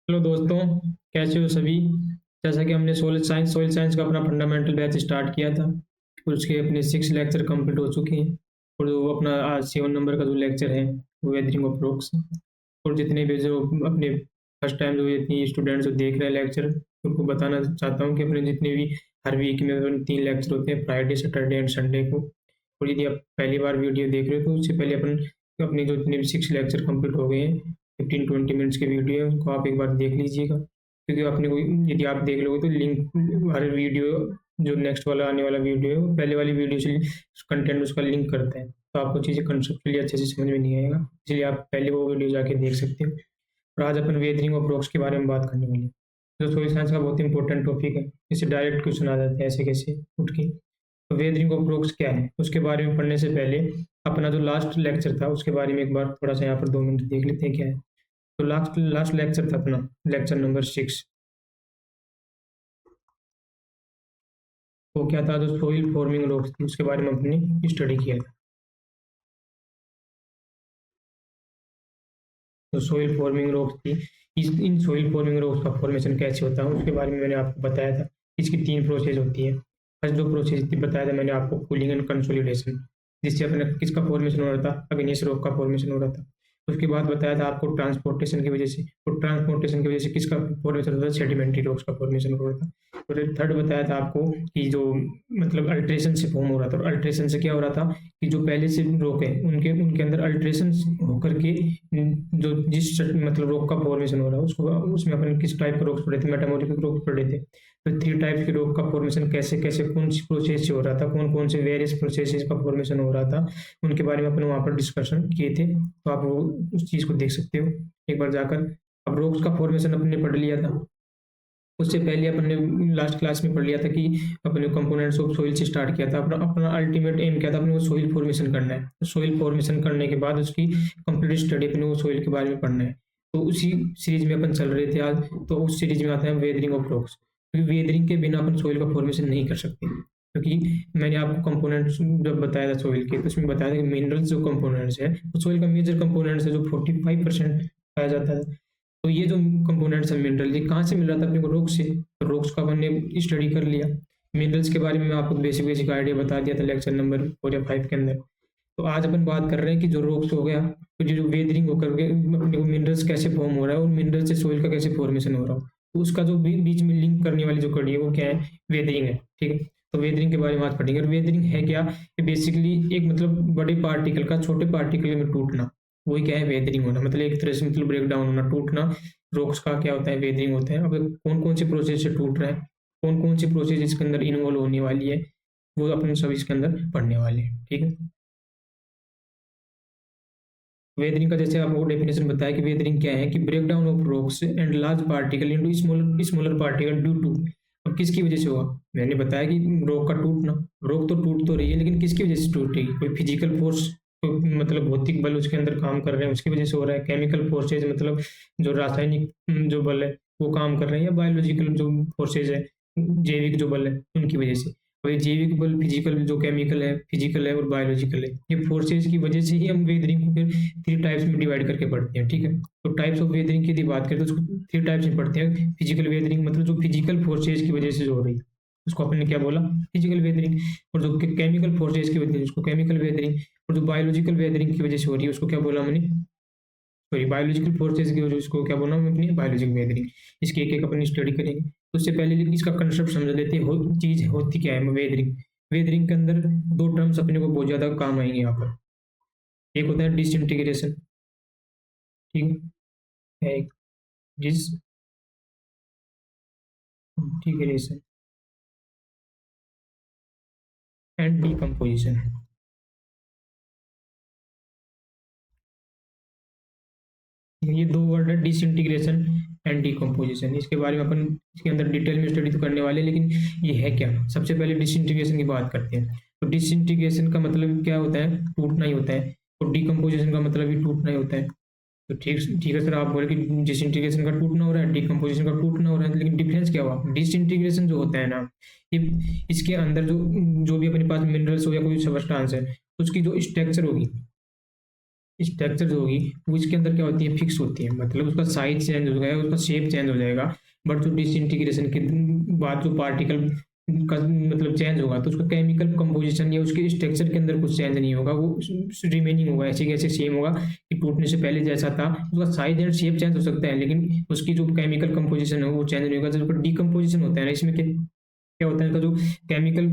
Hello दोस्तों, कैसे हो सभी। जैसा कि हमने सोइल साइंस का अपना फंडामेंटल बैच स्टार्ट किया था और उसके अपने 6 लेक्चर कंप्लीट हो चुके हैं। और वो अपना आज 7 नंबर का जो लेक्चर है वो वेदरिंग ऑफ रॉक्स। और जितने भी जो अपने फर्स्ट टाइम जो इतनी स्टूडेंट्स जो देख रहे हैं लेक्चर, उनको बताना चाहता हूँ कि अपने जितने भी हर वीक में अपने 3 लेक्चर होते हैं, फ्राइडे, सैटरडे एंड संडे को। और यदि आप पहली बार वीडियो देख रहे हो तो उससे पहले अपन अपने जो जितने भी 6 लेक्चर कंप्लीट हो गए हैं, 15-20 मिनट्स की वीडियो है, उसको आप एक बार देख लीजिएगा। क्योंकि आपने कोई यदि आप देख लोगे तो लिंक हर वीडियो जो नेक्स्ट वाला आने वाला वीडियो है वो पहले वाली वीडियो से कंटेंट उसका लिंक करता है, तो आपको चीज़ें कंसेप्चुअली अच्छे से समझ में नहीं आएगा, इसलिए आप पहले वो वीडियो जाके देख सकते हो। और आज अपन वेदरिंग ऑफ रॉक्स के बारे में बात करने वाले हैं, जो सोइल साइंस का बहुत इंपॉर्टेंट टॉपिक है। इससे डायरेक्ट क्वेश्चन आ जाते हैं ऐसे कैसे उठ के। तो वेदरिंग ऑफ रॉक्स क्या है उसके बारे में पढ़ने से पहले अपना जो लास्ट लेक्चर था उसके बारे में एक बार थोड़ा सा यहाँ पर 2 मिनट देख लेते हैं क्या है। तो लास्ट लास्ट लेक्चर था अपना, लेक्चर नंबर 6। वो क्या था, जो सोइल फॉर्मिंग रॉक्स थी उसके बारे में अपने स्टडी किया था। तो सोइल फॉर्मिंग रॉक्स थी, इन सोइल फॉर्मिंग रॉक्स का फॉर्मेशन कैसे होता है उसके बारे में मैंने आपको बताया था। इसकी 3 प्रोसेस होती है। फर्स्ट जो प्रोसेस थी बताया था मैंने आपको, कूलिंग एंड कंसोलिडेशन, जिससे अपने किसका फॉर्मेशन हो रहा था, अग्नियस रॉक का फॉर्मेशन हो रहा था। उसके बाद बताया था आपको ट्रांसपोर्टेशन की वजह से, और ट्रांसपोर्टेशन की वजह से किसका फॉर्मेशन होता था, सेडिमेंट्री रॉक्स का फॉर्मेशन हो रहा था। और थर्ड बताया था आपको कि जो मतलब अल्ट्रेशन से फॉर्म हो रहा था, और अल्ट्रेशन से क्या हो रहा था कि जो पहले से रॉक है उनके उनके अंदर अल्ट्रेशन होकर के जो जिस मतलब रॉक का फॉर्मेशन हो रहा है उसको, उसमें अपन किस टाइप के रॉक्स पढ़े थे, मेटामॉर्फिक रॉक्स पढ़े थे। तो 3 टाइप के रॉक का फॉर्मेशन कैसे कैसे कौन सी प्रोसेस से हो रहा था, कौन कौन से वेरियस प्रोसेसेस का फॉर्मेशन हो रहा था, उनके बारे में अपन वहाँ पर डिस्कशन किए थे। तो आप वो उस चीज़ को देख सकते हो एक बार जाकर। अब रॉक्स का फॉर्मेशन अपने पढ़ लिया था, उससे पहले अपन ने लास्ट क्लास में पढ़ लिया था कि अपने कंपोनेंट्स ऑफ सोइल से स्टार्ट किया था। अपना अपना अल्टीमेट एम क्या था, अपने को सोइल फॉर्मेशन करना है। तो सोइल फॉर्मेशन करने के बाद उसकी कंप्लीट स्टडी अपने को सोइल के बारे में पढ़ना है। तो उसी सीरीज में अपन चल रहे थे आज। तो उस सीरीज में आता है वेदरिंग ऑफ रॉक्स, क्योंकि वेदरिंग के बिना अपन सोइल का फॉर्मेशन नहीं कर सकते। क्योंकि मैंने आपको कंपोनेंट्स जब बताया था सोइल के, तो उसमें बताया था कि मिनरल्स जो कंपोनेंट्स है वो सोइल का मेजर कंपोनेंट्स है, जो 45% पाया जाता है। तो ये जो कंपोनेंट्स है मिनरल, ये कहाँ से मिल रहा था अपने को, रॉक से। तो रॉक्स का अपन ने स्टडी कर लिया। मिनरल्स के बारे में मैं आपको बेसिक बेसिक आइडिया बता दिया था लेक्चर नंबर 4 या 5 के अंदर। तो आज अपन बात कर रहे हैं कि जो रॉक्स हो गया, तो जो वेदरिंग होकर के अपने को मिनरल्स कैसे फॉर्म हो रहा है और मिनरल से सोइल का कैसे फॉर्मेशन हो रहा है, तो उसका जो बीच में लिंक करने वाली जो कड़ी है वो क्या है, वेदरिंग है। ठीक है, तो वेदरिंग के बारे में आज पढ़ेंगे। और वेदरिंग है क्या, कि बेसिकली एक मतलब बड़े पार्टिकल का छोटे पार्टिकल में टूटना, वही क्या है, वेदरिंग होना। मतलब एक तरह से मतलब ब्रेक डाउन होना, टूटना। रॉक्स का क्या होता है, वेदरिंग होता है। अब कौन कौन सी प्रोसेस से टूट रहा है, कौन कौन सी प्रोसेस इसके अंदर इन्वॉल्व होने वाली है, वो अपन सब इसके अंदर पढ़ने वाले हैं। ठीक है, वेदरिंग का जैसे आपको डेफिनेशन बताया कि वेदरिंग क्या है, कि break down of rocks and large particle into smaller smaller particle due to. अब किसकी वजह से हुआ, मैंने बताया कि रॉक का टूटना। रॉक तो टूट तो रही है, लेकिन किसकी वजह से टूट रही है, कोई फिजिकल फोर्स, मतलब भौतिक बल उसके अंदर काम कर रहे हैं उसकी वजह से हो रहा है। केमिकल फोर्सेज मतलब जो रासायनिक जो बल है वो काम कर रहे हैं, या बायोलॉजिकल जो फोर्सेज है, जैविक जो बल है उनकी वजह से। और ये जैविक बल, फिजिकल जो केमिकल है, फिजिकल है और बायोलॉजिकल है, ये फोर्सेज की वजह से ही हम वेदरिंग को फिर 3 टाइप्स में डिवाइड करके पढ़ते हैं। ठीक है, तो टाइप्स ऑफ वेदरिंग की यदि बात करें तो उसको 3 टाइप्स में पढ़ते हैं। फिजिकल वेदरिंग मतलब जो फिजिकल फोर्सेज की वजह से जो हो रही है उसको अपन ने क्या बोला, फिजिकल वेदरिंग। और जो केमिकल फोर्सेज की वजह से उसको केमिकल वेदरिंग। और जो बायोलॉजिकल वेदरिंग की वजह से हो रही है उसको क्या बोला हमने, सॉरी, बायोलॉजिकल फोर्सेज की वजह से उसको क्या बोला हमने, अपनी बायोलॉजिकल वेदरिंग। इसकी एक एक अपन स्टडी करेंगे। तो उससे पहले इसका कंसेप्ट समझ लेते हैं, चीज होती क्या है वेदरिंग। वेदरिंग के अंदर 2 टर्म्स अपने को बहुत ज्यादा काम आएंगे यहाँ पर। एक होता है डिसइंटीग्रेशन, ठीक है, एक डिसइंटीग्रेशन एंड डीकम्पोजिशन। ये 2 वर्ड है, डिसइंटीग्रेशन एंड डीकम्पोजिशन। इसके बारे में अपन इसके अंदर डिटेल में स्टडी तो करने वाले हैं, लेकिन ये है क्या, सबसे पहले डिसइंटीग्रेशन की बात करते हैं। तो डिसइंटीग्रेशन का मतलब क्या होता है, टूटना ही होता है। और डीकम्पोजिशन का मतलब भी टूटना ही होता है। तो ठीक ठीक है सर, आप बोले कि डिसइंटीग्रेशन का टूटना हो रहा है, डीकम्पोजिशन का टूटना हो रहा है, लेकिन डिफरेंस क्या हुआ। डिसइंटीग्रेशन जो होता है ना, ये इसके अंदर जो जो भी अपने पास मिनरल्स हो या कोई सब्सटेंस है, उसकी जो स्ट्रक्चर होगी, स्ट्रक्चर जो होगी वो इसके अंदर क्या होती है, फिक्स होती है, मतलब उसका साइज चेंज हो जाएगा, उसका शेप चेंज हो जाएगा, बट जो डिसइंटीग्रेशन के बाद जो पार्टिकल का मतलब चेंज होगा तो उसका केमिकल कंपोजिशन या उसके स्ट्रक्चर के अंदर कुछ चेंज नहीं होगा, वो रिमेनिंग होगा, ऐसे कैसे सेम होगा कि टूटने से पहले जैसा था। उसका साइज एंड शेप चेंज हो सकता है लेकिन उसकी जो केमिकल कंपोजिशन है वो चेंज नहीं होगा। जब डिकम्पोजिशन होता है ना, इसमें क्या होता है, इसका जो केमिकल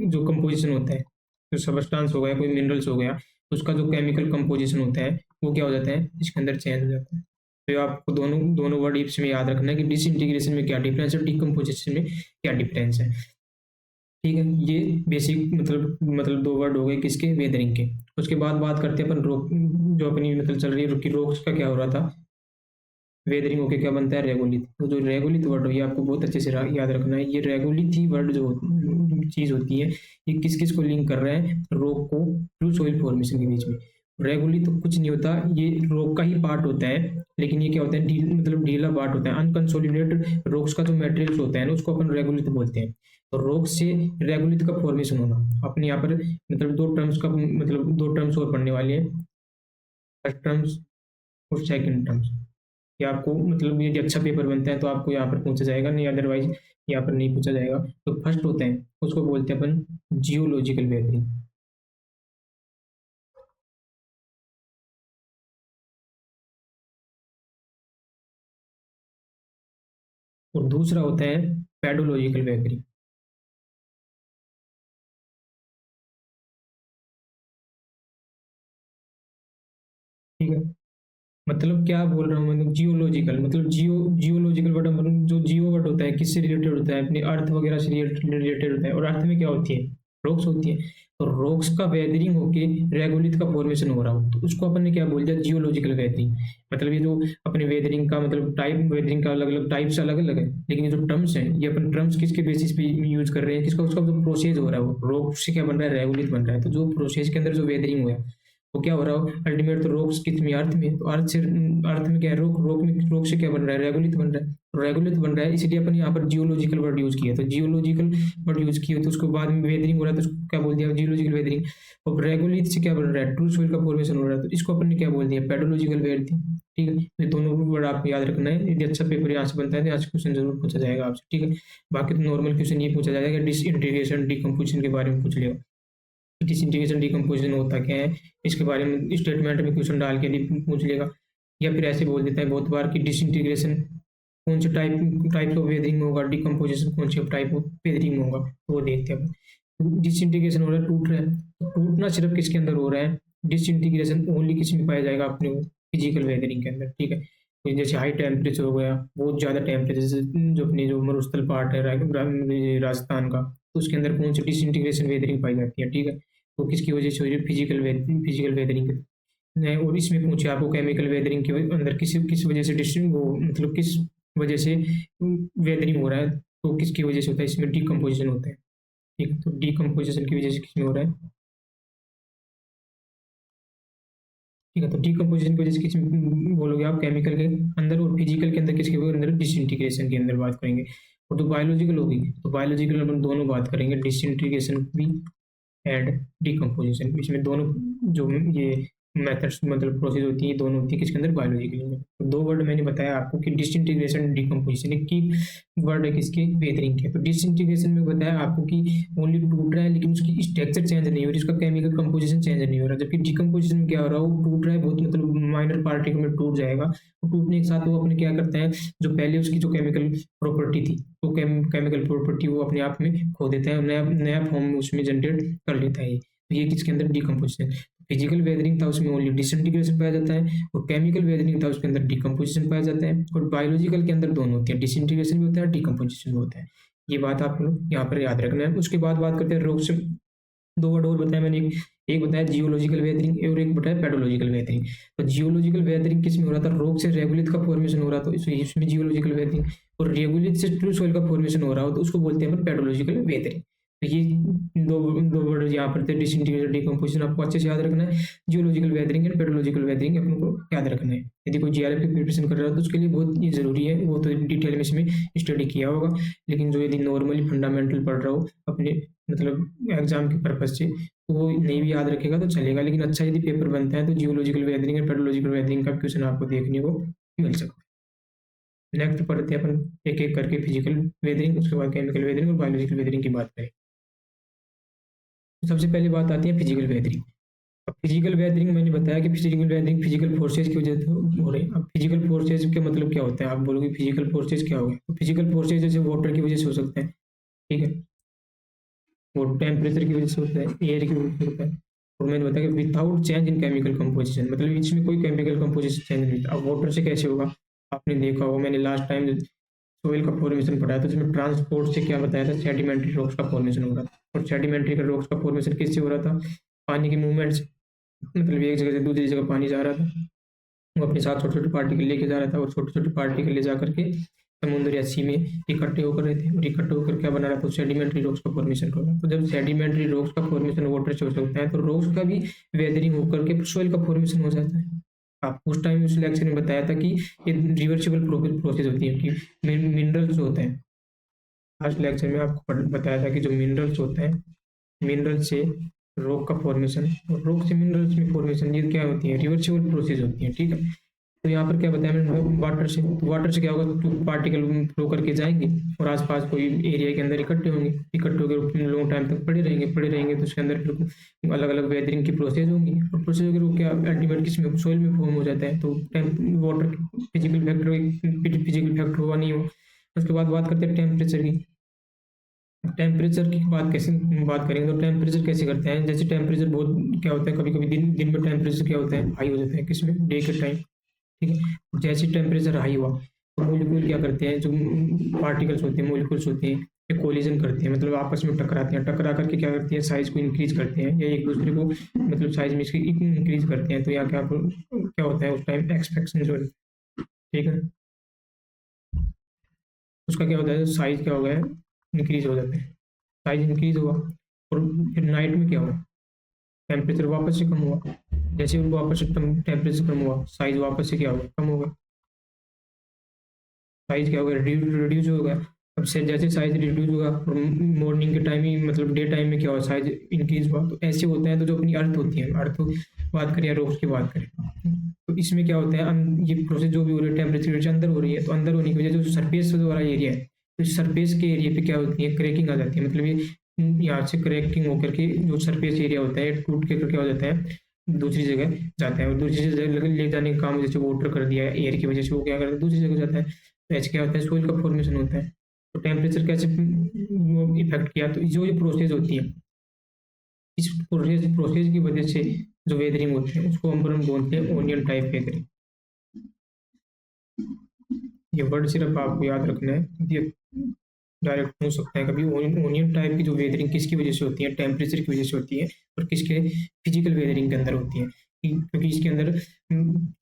जो कंपोजिशन होता है, जो सबस्टांस हो गया, कोई मिनरल्स हो गया, उसका जो केमिकल कंपोजिशन होता है वो क्या हो जाता है, इसके अंदर चेंज हो जाता है। तो ये आपको दोनों दोनों वर्ड इसमें याद रखना है कि डिसइंटीग्रेशन में क्या डिफरेंस है, डिकम्पोजिशन में क्या डिफरेंस है। ठीक है, ये बेसिक मतलब दो वर्ड हो गए किसके, वेदरिंग के। उसके बाद बात करते हैं अपन रोक, जो अपनी मतलब चल रही है रुकी रोक्स का क्या हो रहा था, वेदरिंग होके क्या बनता है, रेगोलिथ। तो जो रेगोलिथ वर्ड हो ये आपको बहुत अच्छे से याद रखना है। ये रेगोलिथ ही वर्ड जो चीज होती है ये किस किस को लिंक कर रहा है, रॉक को ट्रू सॉइल फॉर्मेशन के बीच में। रेगोलिथ तो कुछ नहीं होता, ये रॉक का ही पार्ट होता है, लेकिन ये क्या होता है, मतलब ढीला पार्ट होता है। अनकंसोलिडेटेड रॉक्स का जो मेटेरियल होता है ना उसको अपन रेगोलिथ बोलते हैं। तो रॉक से रेगोलिथ का फॉर्मेशन होना, अपने यहाँ पर मतलब दो टर्म्स का मतलब दो टर्म्स और पढ़ने वाले हैं, फर्स्ट टर्म्स और सेकंड टर्म्स। ये आपको मतलब यदि अच्छा पेपर बनता है तो आपको यहाँ पर पूछा जाएगा, नहीं अदरवाइज यहाँ पर नहीं पूछा जाएगा। तो फर्स्ट होता है उसको बोलते हैं अपन जियोलॉजिकल वेदरिंग, और दूसरा होता है पेडोलॉजिकल वेदरिंग। ठीक है, मतलब क्या बोल रहा हूँ, मतलब जियोलॉजिकल मतलब जियोलॉजिकल वर्ड मतलब जो जियो वर्ड होता है किससे रिलेटेड होता है, अपने अर्थ वगैरह से रिलेटेड होता है, और अर्थ में क्या होती है, रॉक्स होती है। तो रॉक्स का वेदरिंग होके रेगोलिथ का फॉर्मेशन हो रहा हो तो उसको अपन ने क्या बोल दिया, जियोलॉजिकल वेदरिंग। मतलब ये जो अपने वेदरिंग का मतलब टाइप, वेदरिंग का अलग अलग टाइप्स अलग अलग है, लेकिन ये जो टर्म्स हैं ये अपन टर्म्स किसके बेसिस पे यूज कर रहे हैं, किसका, उसका जो प्रोसेस हो रहा है वो रॉक से क्या बन रहा है, रेगोलिथ बन रहा है। तो जो प्रोसेस के अंदर जो वेदरिंग हुआ है वो क्या हो रहा हो, अल्टीमेट तो रोक्स कितनी अर्थ में, तो अर्थ से अर्थ में क्या है, रोक रोक में रोक से क्या बन रहा है, रेगुलित बन रहा है। रेगुलित बन रहा है इसलिए अपन यहाँ पर जियोलॉजिकल वर्ड यूज किया। तो जियोलॉजिकल वर्ड यूज किया तो उसको बाद में वेदरिंग हो रहा है तो उसको क्या बोल दिया, जियोलॉजिकल वेदरिंग। और रेगुलित से क्या बन रहा है, ट्रू सॉइल का फॉर्मेशन हो रहा है तो इसको अपन ने क्या बोल दिया, पेडोलॉजिकल वेदरिंग। ठीक है, ये दोनों वर्ड आपको याद रखना है, यदि अच्छा पेपर यहाँ से बनता है तो यहाँ से क्वेश्चन जरूर पूछा जाएगा आपसे। ठीक है, बाकी तो नॉर्मल क्वेश्चन ये पूछा जाएगा, डिसइंटीग्रेशन डिकम्पोजिशन के बारे में पूछ लिया, डिसइंटीग्रेशन डिकम्पोजिशन होता क्या है, इसके बारे में स्टेटमेंट में क्वेश्चन डाल के पूछ लेगा। या फिर ऐसे बोल देता है बहुत बार कि डिसइंटीग्रेशन कौन से टाइप ऑफ वेदरिंग में होगा, डिकम्पोजिशन कौन से टाइप ऑफ वेदरिंग में होगा, तो वो देखते हैं। डिसइंटीग्रेशन हो रहा है, टूट रहा है, तो टूटना सिर्फ किसके अंदर हो रहा है, डिसइंटीग्रेशन ओनली किस में पाया जाएगा, अपने फिजिकल वेदरिंग के अंदर। ठीक है, तो जैसे हाई टेम्परेचर हो गया, बहुत ज़्यादा टेम्परेचर, जो अपनी जो मरुस्थल पार्ट है राजस्थान का, तो उसके अंदर कौन सी डिसइंटीग्रेशन वेदरिंग पाई जाती है। ठीक है, तो किसकी वजह से हो रही है, फिजिकल वेदरिंग। और इसमें पूछे आपको केमिकल वेदरिंग के अंदर किस किस वजह से डिस्टिंग वो मतलब किस वजह से वेदरिंग हो रहा है, तो किसकी वजह से होता है, इसमें डिकम्पोजिशन होता है। ठीक है, तो डिकम्पोजिशन की वजह से किसमें हो रहा है, ठीक है, तो डिकम्पोजिशन की वजह से किस बोलोगे आप, केमिकल के अंदर, और फिजिकल के अंदर किसके अंदर, डिसइंटीग्रेशन के अंदर बात करेंगे। और तो बायोलॉजिकल होगी, तो बायोलॉजिकल अपन दोनों बात करेंगे, डिसइंटीग्रेशन भी एंड डिकम्पोजिशन, इसमें दोनों जो ये मेथड्स मतलब प्रोसेस होती है दोनों होती है किसके अंदर, बायोलॉजी के अंदर। तो दो वर्ड मैंने बताया आपको कि डिसइंटीग्रेशन डिकम्पोजिशन, एक की वर्ड है किसके, वेदरिंग के। तो डिसइंटीग्रेशन में बताया आपको कि ओनली टूट रहा है लेकिन उसकी स्ट्रक्चर चेंज नहीं हो रही, उसका केमिकल कंपोजिशन चेंज नहीं हो रहा। जबकि डिकम्पोजिशन में क्या हो रहा है, वो टूट रहा है बहुत मतलब माइनर पार्टिकल में टूट जाएगा, तो टूटने के साथ वो अपने क्या करते हैं, जो पहले उसकी जो केमिकल प्रॉपर्टी थी वो केमिकल प्रॉपर्टी वो अपने आप में खो देता है, नया नया फॉर्म उसमें जनरेट कर लेता है। तो ये किसके अंदर, डिकम्पोजिशन। फिजिकल वेदरिंग था उसमें ओनली डिसइंटीग्रेशन पाया जाता है, और केमिकल वेदरिंग था उसके अंदर डिकम्पोजिशन पाया जाता है। और बायोलॉजिकल के अंदर दोनों होती है, डिसइंटीग्रेशन भी होता है, डिकम्पोजिशन भी होता है। ये बात आप लोग यहाँ पर याद रखना है। उसके बाद बात करते हैं रोग से, दो वर्ड और बताया मैंने, एक बताया जियोलॉजिकल वेदरिंग और एक बताया पेडोलॉजिकल वेदरिंग। तो जियोलॉजिकल वेदरिंग किस में हो रहा था, रोग से रेगुलित का फॉर्मेशन हो रहा था तो इसमें जियोलॉजिकल वेदरिंग, और रेगुलित से ट्रू सॉइल का फॉर्मेशन हो रहा हो तो उसको बोलते हैं अपन पेडोलॉजिकल वेदरिंग। तो ये दो दो वर्ड यहाँ पर थे, डिसइंटीग्रेशन, डिकम्पोजिशन, आपको अच्छे से याद रखना है। Geological weathering and pedological weathering अपन को याद रखना है। यदि कोई जीआरएफ की प्रिपरेशन कर रहा है तो उसके लिए बहुत ही ज़रूरी है, वो तो डिटेल में इसमें स्टडी किया होगा। लेकिन जो यदि नॉर्मली फंडामेंटल पढ़ रहा हो अपने मतलब एग्जाम के पर्पज से, तो वो नहीं भी याद रखेगा तो चलेगा। लेकिन अच्छा यदि पेपर बनता है तो geological weathering and pedological weathering का क्वेश्चन आपको देखने को मिल सकता है। नेक्स्ट पढ़ते हैं अपन एक एक करके फिजिकल वेदरिंग, उसके बाद केमिकल वेदरिंग और बायोलॉजिकल वेदरिंग की बात करें। सबसे पहले बात आती है फिजिकल वेदरिंग। अब फिजिकल वेदरिंग मैंने बताया कि फिजिकल वेदरिंग फिजिकल फोर्सेज की वजह से हो रही है। अब फिजिकल फोर्सेज के मतलब क्या होता है, आप बोलोगे फिजिकल फोर्सेज क्या हो गया, तो फिजिकल फोर्सेज जैसे वाटर की वजह से हो सकते हैं, ठीक है, वो टेम्परेचर की वजह से होता है, एयर की वजह से होता है। और मैंने बताया कि without change in chemical composition, मतलब इसमें कोई केमिकल कंपोजिशन चेंज नहीं होता। अब वाटर से कैसे होगा, आपने देखा होगा, मैंने लास्ट टाइम सोइल का फॉर्मेशन पढ़ाया था, उसमें ट्रांसपोर्ट से क्या बताया था, सेडिमेंट्री रॉक्स का फॉर्मेशन हो रहा था। और सेडिमेंट्री का रॉक्स का फॉर्मेशन किससे हो रहा था, पानी की मूवमेंट से, मतलब एक जगह से दूसरी जगह पानी जा रहा था, वो अपने साथ छोटे छोटे पार्टिकल लेके जा रहा था, और छोटे छोटे पार्टिकल ले जा करके समुद्र या सी में इकट्ठे होकर रहे थे, और इकट्ठे होकर क्या बना रहा था, सेडिमेंट्री रॉक्स का फॉर्मेशन कर रहा था। तो जब सेडिमेंट्री रॉक्स का फॉर्मेशन वाटर से हो सकता है, तो रॉक्स का भी वेदरिंग होकर के सोइल का फॉर्मेशन हो जाता है। आप उस टाइम उस लेक्चर में बताया था कि ये रिवर्सिबल प्रोसेस होती है, कि मिनरल्स होते हैं। लास्ट लेक्चर में आपको बताया था कि जो मिनरल्स होते हैं, मिनरल से रॉक का फॉर्मेशन और रॉक से मिनरल्स में फॉर्मेशन, ये क्या होती है, रिवर्सिबल प्रोसेस होती है, ठीक है। तो यहाँ पर क्या बताया मैंने, वाटर से, तो वाटर से क्या होगा, तो पार्टिकल फ्लो करके जाएंगे और आसपास कोई एरिया के अंदर इकट्ठे होंगे, इकट्ठे होकर लॉन्ग टाइम तक पड़े रहेंगे, तो उसके अंदर फिर अलग अलग वेदरिंग की प्रोसेस होंगी, और प्रोसेस अगर वो क्या अल्टीमेट किसमें, सोइल में फॉर्म हो जाता है। तो वाटर फिजिकल फैक्टर हुआ नहीं हो। उसके बाद बात करते हैं टेम्परेचर की। टेम्परेचर की बात कैसे बात करेंगे, तो टेम्परेचर कैसे करते हैं, जैसे टेम्परेचर बहुत क्या होता है, कभी कभी दिन में टेम्परेचर क्या होता है, हाई हो जाता है, किसमें, डे के टाइम, ठीक है। जैसे टेम्परेचर हाई हुआ तो मोलिक्यूल क्या करते हैं, जो पार्टिकल्स होते हैं, मोलिक्यूल्स होते हैं, ये कोलिजन करते हैं, मतलब आपस में टकराते हैं, टकरा करके क्या करते हैं, साइज को इंक्रीज करते हैं, या एक दूसरे को मतलब साइज में इसकी इंक्रीज करते हैं। तो यहाँ क्या होता है उस टाइम, एक्सपेक्शन जो है, ठीक है, उसका क्या होता है, साइज क्या हो गया है, इंक्रीज हो जाता है, साइज इंक्रीज हुआ। और फिर नाइट में क्या हुआ, टेम्परेचर वापस से कम हुआ। जैसे उनको वापस से टेम्परेचर कम हुआ, साइज वापस से क्या हुआ, कम हो गया, साइज क्या हो गया, रिड्यूस हो गया। अब से जैसे साइज रिड्यूस होगा, और मॉर्निंग के टाइम ही मतलब डे टाइम में क्या हुआ, साइज इंक्रीज हुआ। तो ऐसे होता है। तो जो अपनी अर्थ होती है, अर्थ बात करें या रॉक्स की बात करें, तो इसमें क्या होता है, ये प्रोसेस जो भी हो रही है टेम्परेचर अंदर हो रही है, तो अंदर होने की वजह से जो सरफेस वाला एरिया है, तो सरफेस के एरिया पे क्या होती है, क्रैकिंग आ जाती है। मतलब ये यहाँ से क्रैकिंग होकर के जो सरफेस एरिया होता है टूट के क्या हो जाता है, दूसरी जगह जाता है, और दूसरी जगह ले जाने का काम जैसे वाटर कर दिया है एयर की वजह से, वो क्या करता है, दूसरी जगह जाता है। तो ऐसे क्या होता है, सोइल का फॉर्मेशन होता है। तो टेम्परेचर कैसे इफेक्ट किया, तो जो ये प्रोसेस होती है, इस प्रोसेस की वजह से जो वेदरिंग होती है उसको हम बोलते हैं ओनियन टाइप वेदरिंग। ये वर्ड सिर्फ आपको याद रखना है, ये डायरेक्ट पूछ सकते हैं कभी, ओनियन टाइप की जो वेदरिंग किसकी वजह से होती है, टेम्परेचर की वजह से होती है, और किसके, फिजिकल वेदरिंग के अंदर होती है। क्योंकि इसके अंदर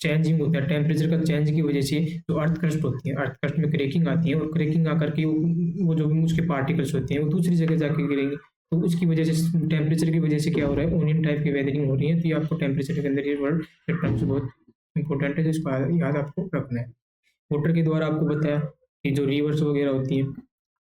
चेंजिंग होता है, टेम्परेचर का चेंज की वजह से जो अर्थ क्रस्ट होती है, अर्थ क्रस्ट में क्रैकिंग आती है, और क्रैकिंग आकर के वो जो उसके पार्टिकल्स होते हैं वो दूसरी जगह जाके गिरेंगे। तो उसकी वजह से टेम्परेचर की वजह से क्या हो रहा है, ओनियन टाइप की वेदरिंग हो रही है। तो ये आपको टेम्परेचर के अंदर ये वर्ड टर्म्स बहुत इंपॉर्टेंट है, जिसको याद आपको रखना है। वाटर के द्वारा आपको बताया कि जो रिवर्स वगैरह होती हैं,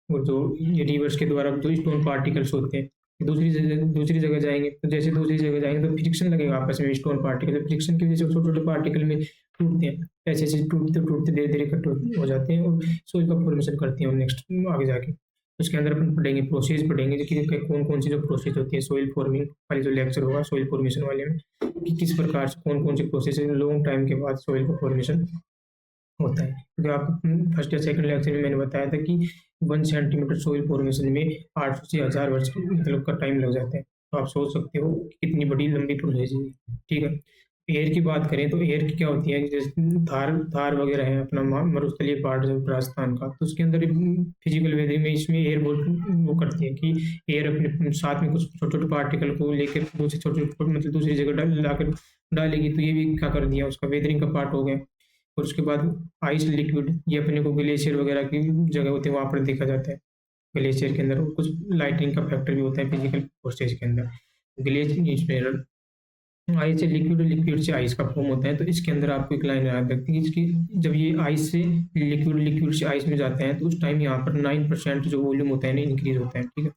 और जो ये रिवर्स के द्वारा जो स्टोन पार्टिकल्स होते हैं दूसरी जगह जाएंगे, तो जैसे दूसरी जगह जाएंगे तो फ्रिक्शन लगेगा आपस में, स्टोन पार्टिकल, फ्रिक्शन की वजह से छोटे छोटे पार्टिकल में टूटते हैं, ऐसे ऐसे टूटते टूटते धीरे धीरे कट हो जाते हैं, और सोइल का फॉर्मेशन करते हैं। और नेक्स्ट आगे जाके उसके अंदर अपन पढ़ेंगे, प्रोसेस पढ़ेंगे कि कौन कौन सी जो प्रोसेस होती है, सोइल फॉर्मिंग वाली जो लेक्चर होगा सोइल फॉर्मेशन वाले में, कि किस प्रकार से कौन कौन सी प्रोसेस लॉन्ग टाइम के बाद सोइल का फॉर्मेशन होता है। क्योंकि आपको फर्स्ट या सेकंड लेक्चर में मैंने बताया था कि 1 सेंटीमीटर सॉइल फॉर्मेशन में 800 से 1000 वर्ष मतलब का टाइम लग जाता है। तो आप सोच सकते हो कितनी बड़ी लंबी प्रोसेस है, ठीक है। एयर की बात करें तो एयर की क्या होती है, जैसे थार थार वगैरह है अपना मरुस्थलीय पार्ट जो राजस्थान का, तो उसके अंदर फिजिकल वेदरिंग में इसमें एयर वो करती है कि एयर अपने साथ में कुछ छोटे छोटे पार्टिकल को लेकर दूसरी छोटे मतलब दूसरी जगह लाकर डालेगी। तो ये भी क्या कर दिया, उसका वेदरिंग का पार्ट हो गया। और उसके बाद आइस लिक्विड, ये अपने को ग्लेशियर वगैरह की जगह होती है वहाँ पर देखा जाता है। ग्लेशियर के अंदर, और कुछ लाइटनिंग का फैक्टर भी होता है फिजिकल प्रोसेस के अंदर। ग्लेशियर आइस से लिक्विड, लिक्विड से आइस का फॉर्म होता है। तो इसके अंदर आपको एक लाइन याद रखनी है, इसकी जब ये आइस से लिक्विड, लिक्विड से आइस में जाते हैं तो उस टाइम यहाँ पर 9% जो वॉल्यूम होता है ना इंक्रीज होता है, ठीक है।